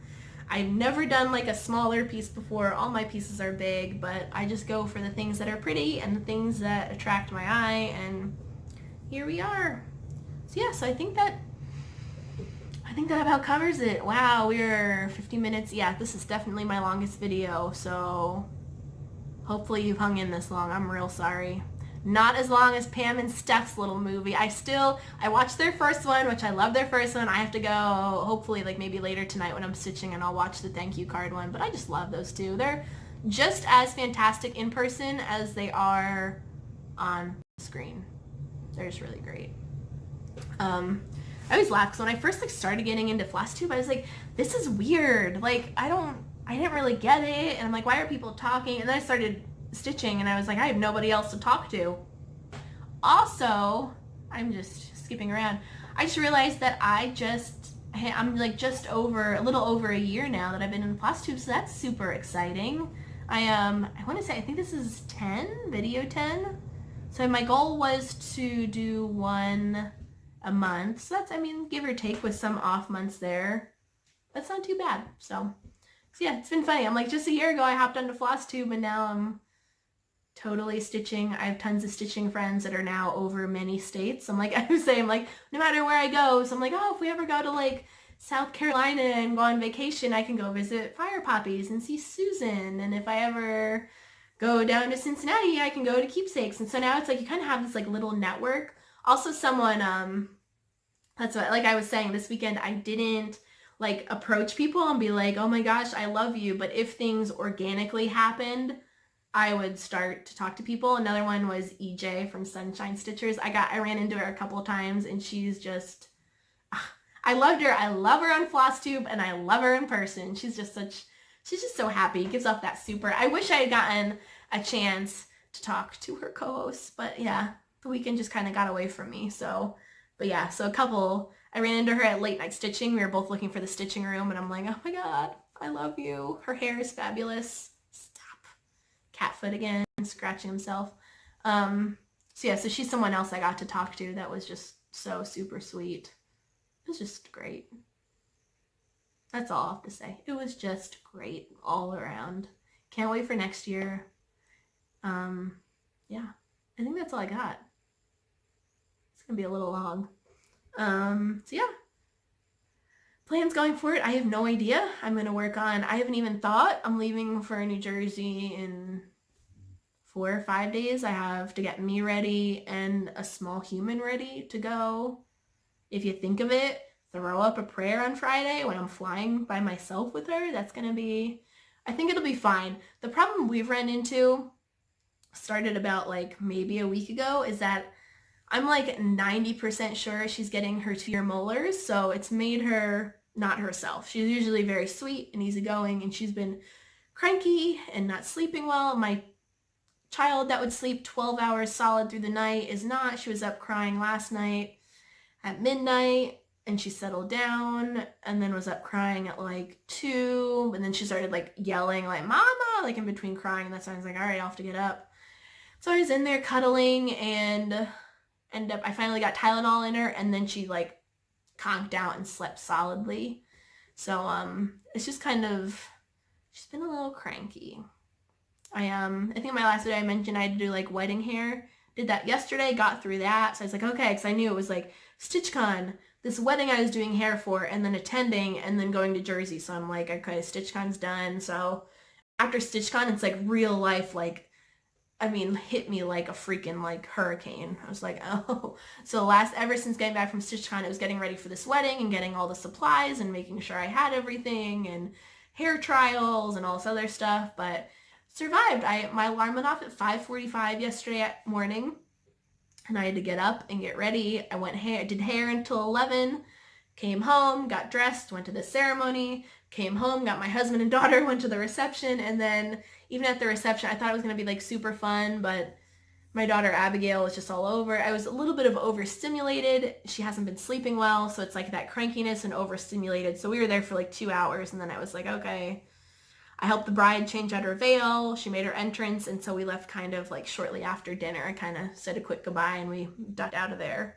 I've never done like a smaller piece before. All my pieces are big, but I just go for the things that are pretty and the things that attract my eye, and here we are. So yeah, so I think that about covers it. Wow, we're 50 minutes. Yeah, this is definitely my longest video, so hopefully you've hung in this long. I'm real sorry. Not as long as Pam and Steph's little movie. I watched their first one, which I love their first one. I have to go, hopefully, like maybe later tonight when I'm stitching, and I'll watch the thank you card one. But I just love those two. They're just as fantastic in person as they are on screen. They're just really great. I always laugh because when I first like started getting into Flosstube, I was like, this is weird. Like, I didn't really get it. And I'm like, why are people talking? And then I started stitching and I was like, I have nobody else to talk to. Also, I'm just skipping around. I just realized that I'm like just a little over a year now that I've been in Flosstube, so that's super exciting. I want to say, I think this is video 10. So my goal was to do one a month. So that's, I mean, give or take with some off months there. That's not too bad. So yeah, it's been funny. I'm like, just a year ago I hopped onto Flosstube and now I'm totally stitching. I have tons of stitching friends that are now over many states. I'm like, I was saying, like, no matter where I go, so I'm like, oh, if we ever go to like South Carolina and go on vacation, I can go visit Fire Poppies and see Susan. And if I ever go down to Cincinnati, I can go to Keepsakes. And so now it's like you kind of have this like little network. Also someone, that's what, like I was saying, this weekend I didn't like approach people and be like, oh my gosh, I love you. But if things organically happened, I would start to talk to people. Another one was EJ from Sunshine Stitchers. I ran into her a couple of times and she's just, I loved her. I love her on Flosstube and I love her in person. She's just so happy. Gives off that super. I wish I had gotten a chance to talk to her co-hosts, but yeah, the weekend just kind of got away from me. So, but yeah, so I ran into her at late night stitching. We were both looking for the stitching room and I'm like, oh my God, I love you. Her hair is fabulous. Stop. Catfoot again, scratching himself. So yeah, so she's someone else I got to talk to that was just so super sweet. It was just great. That's all I have to say. It was just great all around. Can't wait for next year. Yeah, I think that's all I got. It's gonna be a little long. So yeah. Plans going forward, I have no idea. I'm gonna work on, I haven't even thought. I'm leaving for New Jersey in 4 or 5 days. I have to get me ready and a small human ready to go. If you think of it, throw up a prayer on Friday when I'm flying by myself with her. That's gonna be, I think it'll be fine. The problem we've run into, started about like maybe a week ago, is that I'm like 90% sure she's getting her 2-year molars, so it's made her not herself. She's usually very sweet and easygoing, and she's been cranky and not sleeping well. My child that would sleep 12 hours solid through the night is not. She was up crying last night at midnight, and she settled down and then was up crying at like 2, and then she started like yelling like mama, like in between crying, and that's when I was like, all right, I'll have to get up. So I was in there cuddling and I finally got Tylenol in her, and then she like conked out and slept solidly. So it's just kind of, she's been a little cranky. I think in my last video I mentioned I had to do like wedding hair. Did that yesterday, got through that. So I was like, okay, because I knew it was like Stitchcon, this wedding I was doing hair for, and then attending, and then going to Jersey. So I'm like, okay, Stitchcon's done. So after Stitchcon, it's like real life, like, I mean, hit me like a freaking like hurricane. I was like, oh. So ever since getting back from Stitchcon, it was getting ready for this wedding and getting all the supplies and making sure I had everything and hair trials and all this other stuff, but survived. My alarm went off at 5:45 yesterday morning, and I had to get up and get ready. I did hair until 11, came home, got dressed, went to the ceremony, came home, got my husband and daughter, went to the reception, and then even at the reception, I thought it was going to be like super fun, but my daughter Abigail was just all over. I was a little bit of overstimulated. She hasn't been sleeping well, so it's like that crankiness and overstimulated. So we were there for like 2 hours, and then I was like, okay. I helped the bride change out her veil. She made her entrance, and so we left kind of like shortly after dinner. I kind of said a quick goodbye, and we ducked out of there.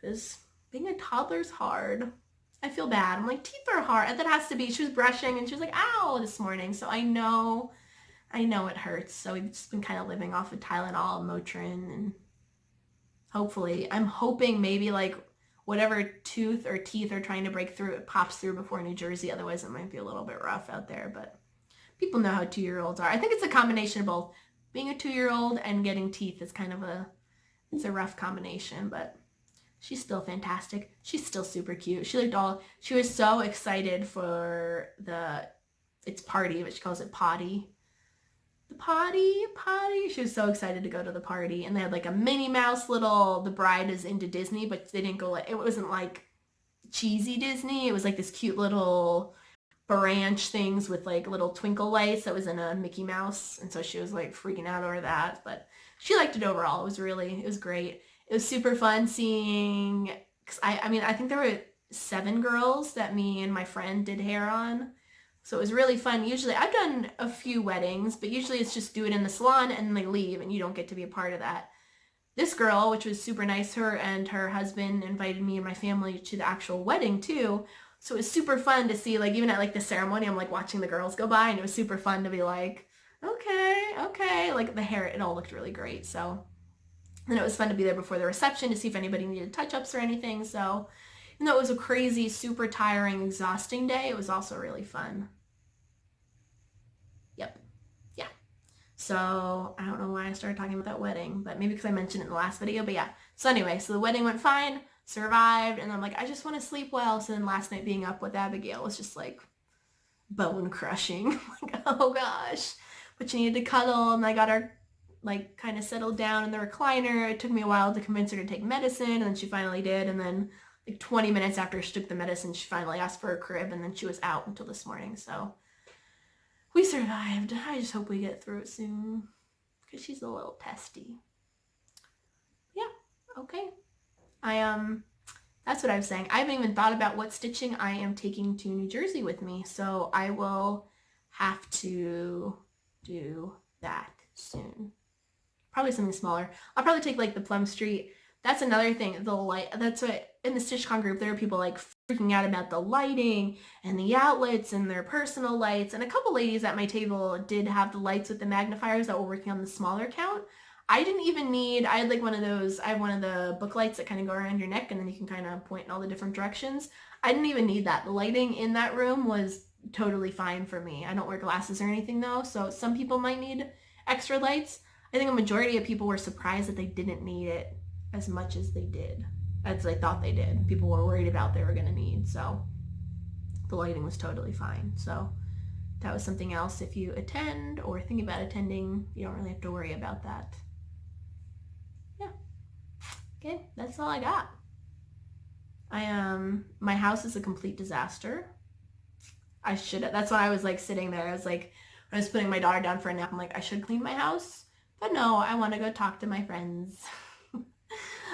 Because being a toddler's hard. I feel bad. I'm like, teeth are hard. And that has to be, she was brushing, and she was like, ow, this morning. So I know it hurts. So we've just been kind of living off of Tylenol and Motrin, and hopefully, I'm hoping maybe like whatever tooth or teeth are trying to break through, it pops through before New Jersey. Otherwise, it might be a little bit rough out there, but people know how 2-year-olds are. I think it's a combination of both. Being a 2-year-old and getting teeth is kind of it's a rough combination, but she's still fantastic. She's still super cute. She was so excited for it's party, but she calls it potty. The potty. She was so excited to go to the party, and they had like a Minnie Mouse the bride is into Disney, but they didn't go it wasn't like cheesy Disney. It was like this cute little branch things with like little twinkle lights that was in a Mickey Mouse, and so she was like freaking out over that, but she liked it overall. It was great. It was super fun seeing, because I think there were 7 girls that me and my friend did hair on, so it was really fun. Usually I've done a few weddings, but usually it's just do it in the salon and they leave and you don't get to be a part of that. This girl, which was super nice, her and her husband invited me and my family to the actual wedding too. So it was super fun to see, like, even at like the ceremony, I'm like watching the girls go by, and it was super fun to be like, okay, like the hair, it all looked really great. So, and it was fun to be there before the reception to see if anybody needed touch-ups or anything. So even though it was a crazy, super tiring, exhausting day, it was also really fun. Yep. Yeah. So I don't know why I started talking about that wedding, but maybe because I mentioned it in the last video, but yeah. So anyway, so the wedding went fine, survived, and I'm like, I just want to sleep well. So then last night being up with Abigail was just like bone crushing. Like, oh gosh. But she needed to cuddle, and I got her like kind of settled down in the recliner. It took me a while to convince her to take medicine, and then she finally did. And then like 20 minutes after she took the medicine, she finally asked for a crib, and then she was out until this morning. So we survived. I just hope we get through it soon because she's a little testy. Yeah, okay. That's what I was saying. I haven't even thought about what stitching I am taking to New Jersey with me, so I will have to do that soon. Probably something smaller. I'll probably take like the Plum Street. That's another thing. The light. That's what in the Stitchcon group there are people like freaking out about the lighting and the outlets and their personal lights. And a couple ladies at my table did have the lights with the magnifiers that were working on the smaller count. I didn't even need. I had like one of those. I have one of the book lights that kind of go around your neck and then you can kind of point in all the different directions. I didn't even need that. The lighting in that room was totally fine for me. I don't wear glasses or anything though, so some people might need extra lights. I think a majority of people were surprised that they didn't need it as much as they did, as they thought they did. People were worried about they were going to need, so the lighting was totally fine. So that was something else. If you attend or think about attending, you don't really have to worry about that. Yeah. Okay, that's all I got. My house is a complete disaster. That's why I was like sitting there. I was like, when I was putting my daughter down for a nap, I'm like, I should clean my house. But no, I want to go talk to my friends.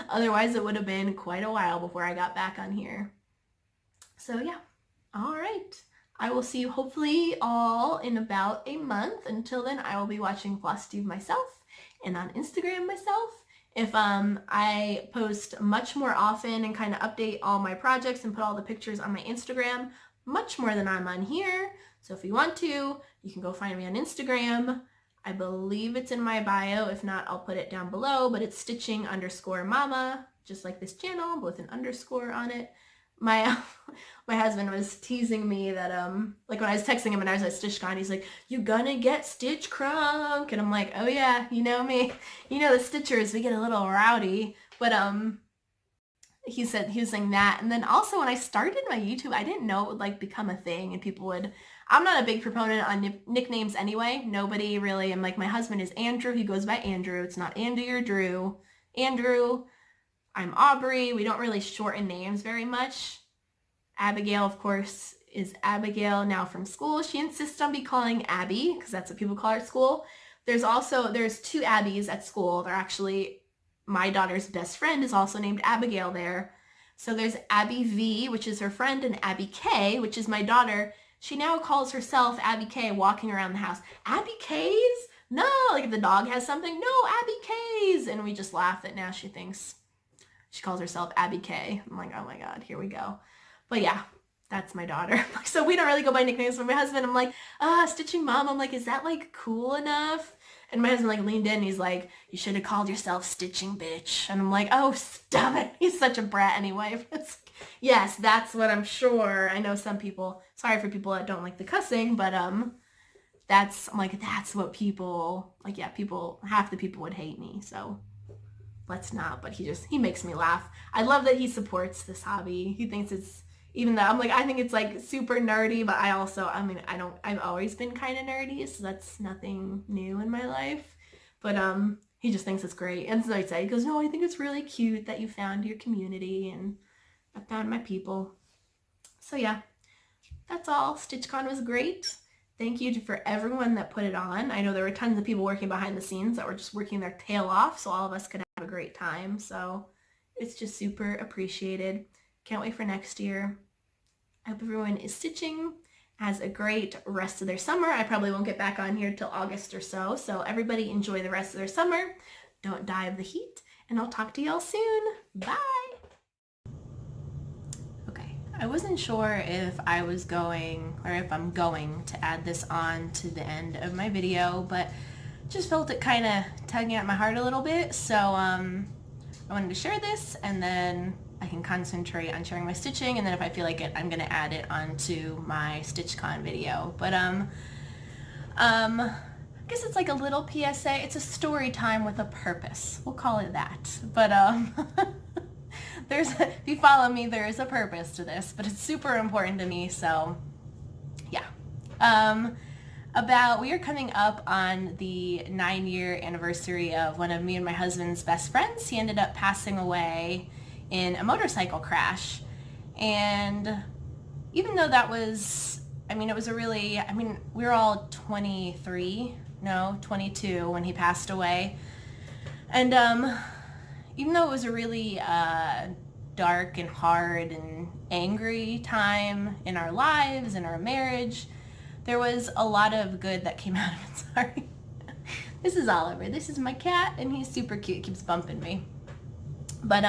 Otherwise, it would have been quite a while before I got back on here. So yeah, all right. I will see you hopefully all in about a month. Until then, I will be watching Flosstube myself and on Instagram myself. If I post much more often and kind of update all my projects and put all the pictures on my Instagram, much more than I'm on here. So if you want to, you can go find me on Instagram. I believe it's in my bio. If not, I'll put it down below, but it's stitching_mama, just like this channel, but with an underscore on it. My husband was teasing me that, like when I was texting him and I was at Stitchcon, he's like, you gonna get stitch crunk? And I'm like, oh yeah, you know me. You know the Stitchers, we get a little rowdy. But, he was saying that. And then also when I started my YouTube, I didn't know it would like become a thing and people would, I'm not a big proponent on nicknames anyway. Nobody really, I'm like, my husband is Andrew. He goes by Andrew. It's not Andy or Drew. Andrew. I'm Aubrey. We don't really shorten names very much. Abigail, of course, is Abigail now from school. She insists on me calling Abby because that's what people call her at school. There's two Abbies at school. They're actually, my daughter's best friend is also named Abigail there. So there's Abby V, which is her friend, and Abby K, which is my daughter. She now calls herself Abby K walking around the house. Abby K's? No, like if the dog has something, no, Abby K's. And we just laugh that now she thinks she calls herself Abby K. I'm like, oh my God, here we go. But yeah, that's my daughter. So we don't really go by nicknames. With my husband, I'm like, stitching mom. I'm like, is that like cool enough? And my husband like leaned in and he's like, you should have called yourself stitching bitch. And I'm like, oh, stop it. He's such a brat anyway. Yes, that's what I'm sure. I know some people, sorry for people that don't like the cussing, but that's what people, like, yeah, half the people would hate me. So let's not, but he makes me laugh. I love that he supports this hobby. He thinks it's, even though I'm like, I think it's like super nerdy, but I've always been kind of nerdy, so that's nothing new in my life. But he just thinks it's great. And so I say, he goes, no, I think it's really cute that you found your community and I found my people. So yeah, that's all. Stitchcon was great. Thank you for everyone that put it on. I know there were tons of people working behind the scenes that were just working their tail off so all of us could have a great time. So it's just super appreciated. Can't wait for next year. I hope everyone is stitching, has a great rest of their summer. I probably won't get back on here till August or so. So everybody enjoy the rest of their summer. Don't die of the heat. And I'll talk to y'all soon. Bye. Okay, I wasn't sure if I was going, or if I'm going to add this on to the end of my video, but just felt it kind of tugging at my heart a little bit. So I wanted to share this and then I can concentrate on sharing my stitching, and then if I feel like it, I'm gonna add it onto my Stitchcon video. But I guess it's like a little PSA. It's a story time with a purpose. We'll call it that. But if you follow me, there is a purpose to this, but it's super important to me, so yeah. We are coming up on the 9-year anniversary of one of me and my husband's best friends. He ended up passing away in a motorcycle crash. And even though that was, it was we were all 22 when he passed away. And even though it was a really dark and hard and angry time in our lives, in our marriage, there was a lot of good that came out of it. Sorry. This is Oliver. This is my cat, and he's super cute. He keeps bumping me. But,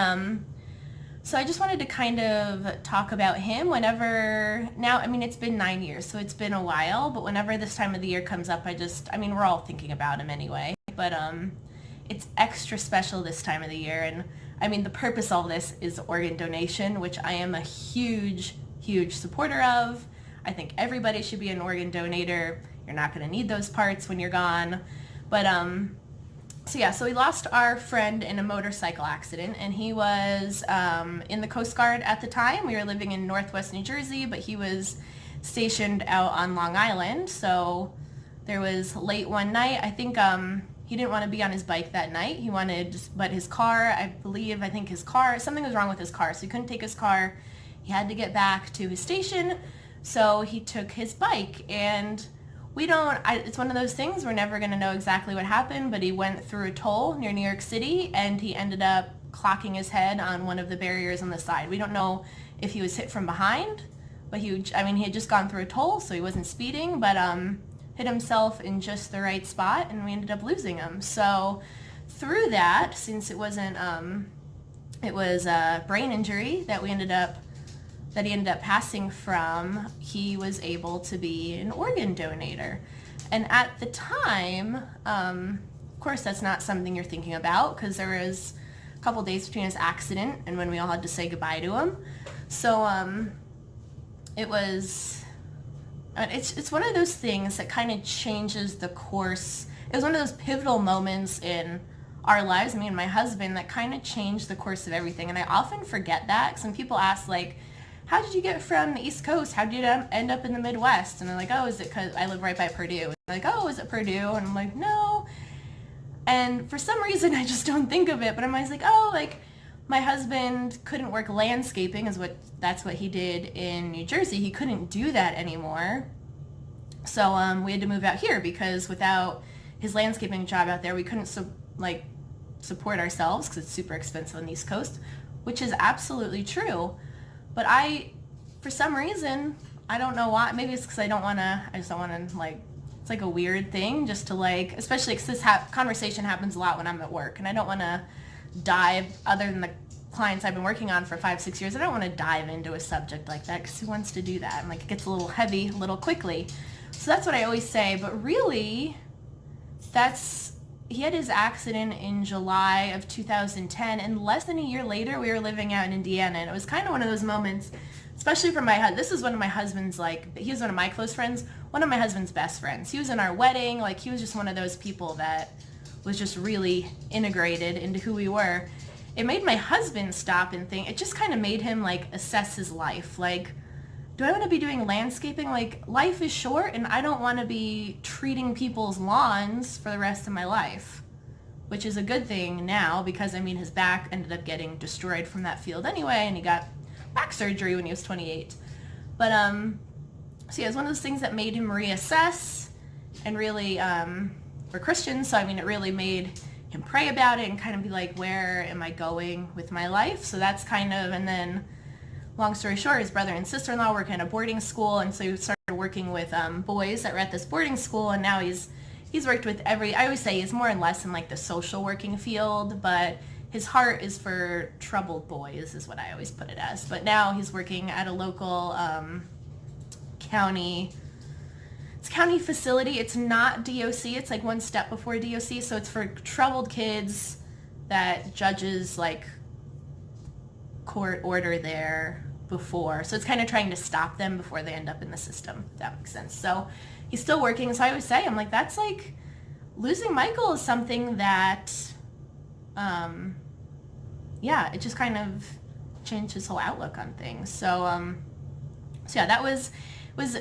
so I just wanted to kind of talk about him it's been 9 years, so it's been a while, but whenever this time of the year comes up, we're all thinking about him anyway. But, it's extra special this time of the year, and the purpose of all this is organ donation, which I am a huge, huge supporter of. I think everybody should be an organ donator. You're not going to need those parts when you're gone. But, so we lost our friend in a motorcycle accident, and he was in the Coast Guard at the time. We were living in Northwest New Jersey, but he was stationed out on Long Island. So there was late one night. I think he didn't want to be on his bike that night. He wanted, but his car, something was wrong with his car, so he couldn't take his car. He had to get back to his station. So he took his bike, and it's one of those things, we're never going to know exactly what happened, but he went through a toll near New York City, and he ended up clocking his head on one of the barriers on the side. We don't know if he was hit from behind, but he had just gone through a toll, so he wasn't speeding, but hit himself in just the right spot, and we ended up losing him. So through that, since it was a brain injury that he ended up passing from, he was able to be an organ donator. And at the time, of course that's not something you're thinking about, because there was a couple days between his accident and when we all had to say goodbye to him. So it's one of those things that kind of changes the course. It was one of those pivotal moments in our lives, me and my husband, that kind of changed the course of everything. And I often forget that, because when people ask, like, how did you get from the East Coast? How did you end up in the Midwest? And they're like, oh, is it because I live right by Purdue? And they're like, oh, is it Purdue? And I'm like, no. And for some reason, I just don't think of it. But I'm always like, oh, like, my husband couldn't work landscaping, that's what he did in New Jersey. He couldn't do that anymore. So we had to move out here, because without his landscaping job out there, we couldn't support ourselves, because it's super expensive on the East Coast, which is absolutely true. But for some reason, I don't know why, maybe it's because I just don't want to, it's like a weird thing just to especially because this conversation happens a lot when I'm at work, and I don't want to dive, other than the clients I've been working on for 5-6 years, I don't want to dive into a subject like that, because who wants to do that? And it gets a little heavy a little quickly. So that's what I always say, but really, he had his accident in July of 2010, and less than a year later, we were living out in Indiana, and it was kind of one of those moments, especially for my husband. This is one of my husband's, he was one of my close friends, one of my husband's best friends. He was in our wedding, he was just one of those people that was just really integrated into who we were. It made my husband stop and think, it just kind of made him, assess his life. Do I want to be doing landscaping? Life is short, and I don't want to be treating people's lawns for the rest of my life, which is a good thing now, because, his back ended up getting destroyed from that field anyway, and he got back surgery when he was 28. But, so yeah, it was one of those things that made him reassess, and really, we're Christians, so, it really made him pray about it and kind of be like, where am I going with my life? So that's kind of, and then, long story short, his brother and sister-in-law work in a boarding school, and so he started working with boys that were at this boarding school, and now he's worked with I always say he's more or less in the social working field, but his heart is for troubled boys, is what I always put it as. But now he's working at a local county facility. It's not DOC, it's one step before DOC, so it's for troubled kids that judges court order there before. So it's kind of trying to stop them before they end up in the system, if that makes sense. So he's still working. So I always say, I'm like, that's like, losing Michael is something that, yeah, it just kind of changed his whole outlook on things. So yeah, that was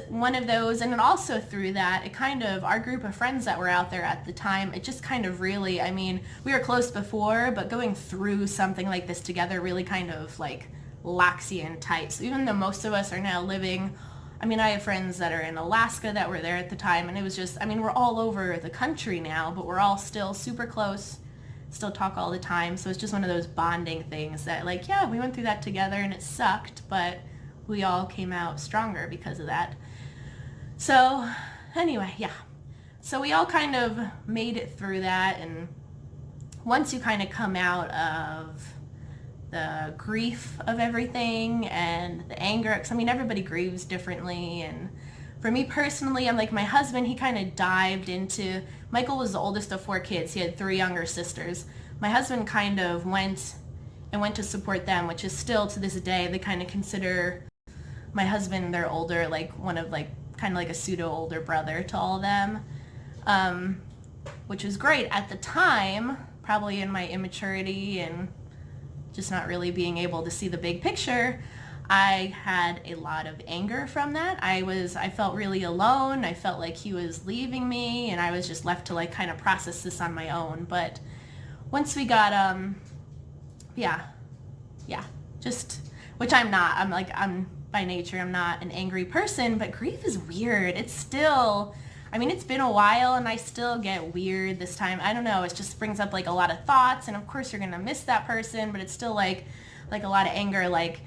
one of those. And then also through that, it kind of, our group of friends that were out there at the time, it just kind of really, I mean, we were close before, but going through something like this together really kind of like locks you in tight. So even though most of us are now living, I mean, I have friends that are in Alaska that were there at the time, and it was just, I mean, we're all over the country now, but we're all still super close, still talk all the time. So it's just one of those bonding things that, like, yeah, we went through that together and it sucked, but we all came out stronger because of that. So anyway, yeah. So we all kind of made it through that, and once you kind of come out of the grief of everything and the anger, because I mean, everybody grieves differently, and for me personally, I'm like, my husband, he kind of dived into, Michael was the oldest of 4 kids. He had 3 younger sisters. My husband kind of went to support them, which is still to this day, they kind of consider my husband their older, like one of like, kind of like a pseudo older brother to all of them, which was great at the time, probably in my immaturity and just not really being able to see the big picture. I had a lot of anger from that. I felt really alone. I felt like he was leaving me, and I was just left to like kind of process this on my own. But once we got, yeah, just, which I'm not. I'm by nature, I'm not an angry person, but grief is weird. It's still, I mean, it's been a while and I still get weird this time. I don't know. It just brings up like a lot of thoughts, and of course you're going to miss that person, but it's still like a lot of anger. Like,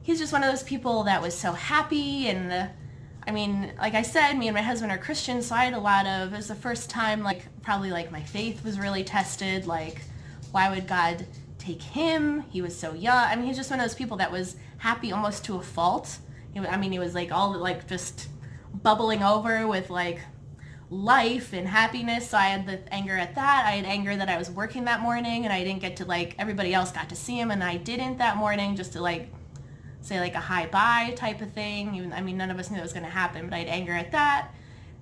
he's just one of those people that was so happy, and I mean, like I said, me and my husband are Christians, so I had a lot of, it was the first time, like, probably like my faith was really tested. Like, why would God take him? He was so young. I mean, he's just one of those people that was happy almost to a fault. I mean, he was like all like just bubbling over with like life and happiness. So I had the anger at that. I had anger that I was working that morning and I didn't get to, like, everybody else got to see him and I didn't that morning, just to like say like a hi bye type of thing. Even, I mean, none of us knew it was going to happen, but I had anger at that.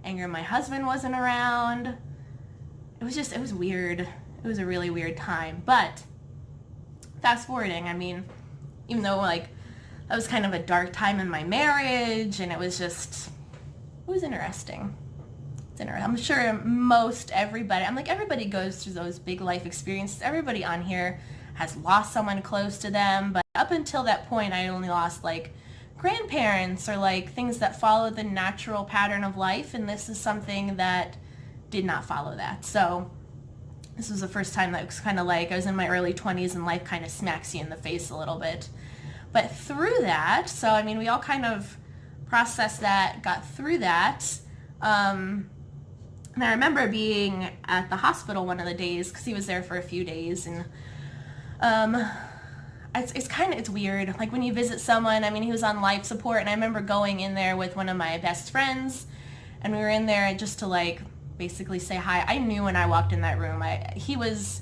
Anger my husband wasn't around. It was weird. It was a really weird time. But fast forwarding, I mean, even though like that was kind of a dark time in my marriage, and it was interesting. I'm sure most everybody, I'm like, everybody goes through those big life experiences. Everybody on here has lost someone close to them, but up until that point, I only lost like grandparents or like things that follow the natural pattern of life, and this is something that did not follow that. So this was the first time that was kind of like, I was in my early 20s and life kind of smacks you in the face a little bit. But through that, so I mean, we all kind of processed that, got through that. And I remember being at the hospital one of the days, because he was there for a few days, and it's weird. Like when you visit someone, I mean, he was on life support, and I remember going in there with one of my best friends, and we were in there just to like basically say hi. I knew when I walked in that room, he was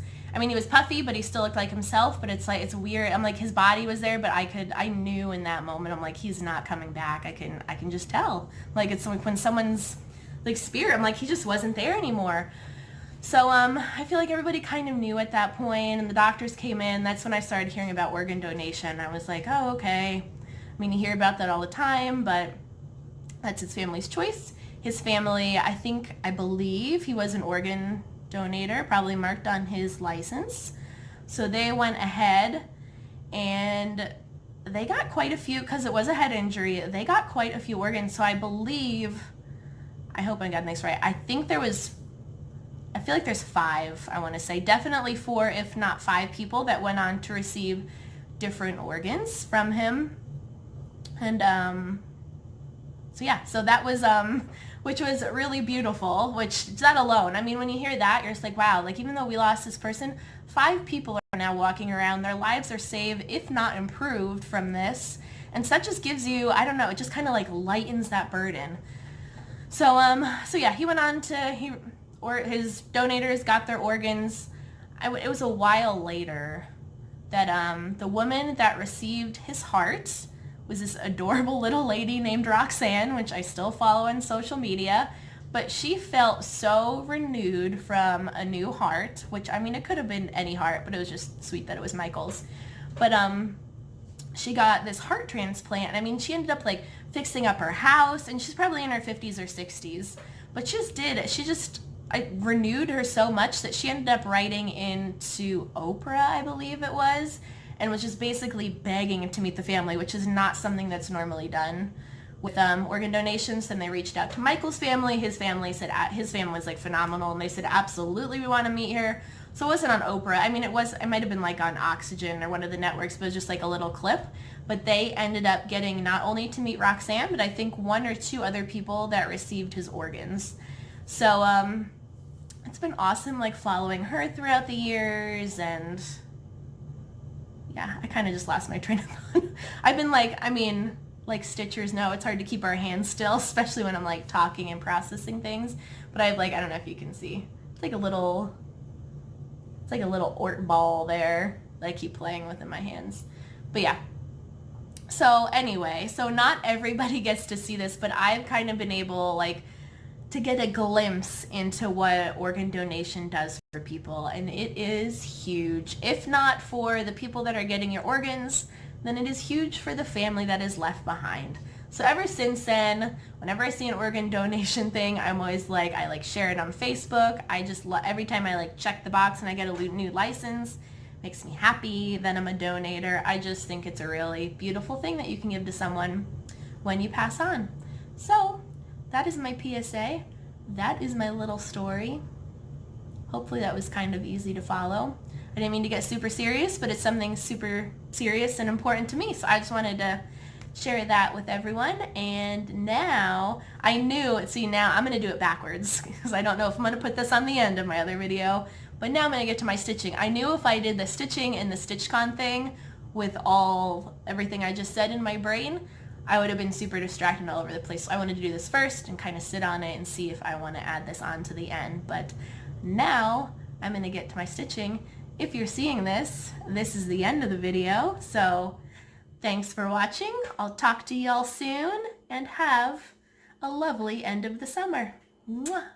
puffy, but he still looked like himself, but it's like, it's weird. I'm like, his body was there, but I knew in that moment, I'm like, he's not coming back. I can just tell. Like, it's like when someone's like spirit, I'm like, he just wasn't there anymore. So I feel like everybody kind of knew at that point, and the doctors came in. That's when I started hearing about organ donation. I was like, oh, okay. I mean, you hear about that all the time, but that's his family's choice. His family, I believe he was an organ donator, probably marked on his license. So they went ahead and they got quite a few, because it was a head injury, they got quite a few organs. So I believe, I hope I got this right, I feel like there's 5, I want to say. Definitely 4, if not 5 people that went on to receive different organs from him. And so yeah, so that was, which was really beautiful, which that alone, I mean, when you hear that, you're just like, wow, like even though we lost this person, 5 people are now walking around, their lives are saved, if not improved from this. And so that just gives you, I don't know, it just kind of like lightens that burden. So yeah, he went on to, his donators got their organs. It was a while later that the woman that received his heart was this adorable little lady named Roxanne, which I still follow on social media. But she felt so renewed from a new heart, which, I mean, it could have been any heart, but it was just sweet that it was Michael's. But she got this heart transplant. I mean, she ended up like fixing up her house, and she's probably in her 50s or 60s. But she just did it. I renewed her so much that she ended up writing into Oprah, I believe it was, and was just basically begging to meet the family, which is not something that's normally done with organ donations. Then they reached out to Michael's family. His family was like phenomenal, and they said, absolutely, we want to meet her. So it wasn't on Oprah. I mean, it might have been like on Oxygen or one of the networks, but it was just like a little clip. But they ended up getting not only to meet Roxanne, but I think 1 or 2 other people that received his organs. So it's been awesome, like following her throughout the years. And yeah, I kind of just lost my train of thought. I've been like Stitchers know, it's hard to keep our hands still, especially when I'm like talking and processing things. But I have like, I don't know if you can see, it's like a little ort ball there that I keep playing with in my hands. But yeah. So anyway, so not everybody gets to see this, but I've kind of been able like to get a glimpse into what organ donation does for people. And it is huge. If not for the people that are getting your organs, then it is huge for the family that is left behind. So ever since then, whenever I see an organ donation thing, I'm always like, I like share it on Facebook. I just every time I like check the box and I get a new license, makes me happy. Then I'm a donator. I just think it's a really beautiful thing that you can give to someone when you pass on. So that is my PSA. That is my little story. Hopefully that was kind of easy to follow. I didn't mean to get super serious, but it's something super serious and important to me. So I just wanted to share that with everyone. And now, now I'm going to do it backwards because I don't know if I'm going to put this on the end of my other video. But now I'm going to get to my stitching. I knew if I did the stitching and the Stitchcon thing with everything I just said in my brain, I would have been super distracted all over the place. So I wanted to do this first and kind of sit on it and see if I want to add this on to the end. But now I'm going to get to my stitching. If you're seeing this, this is the end of the video. So thanks for watching. I'll talk to y'all soon and have a lovely end of the summer. Mwah.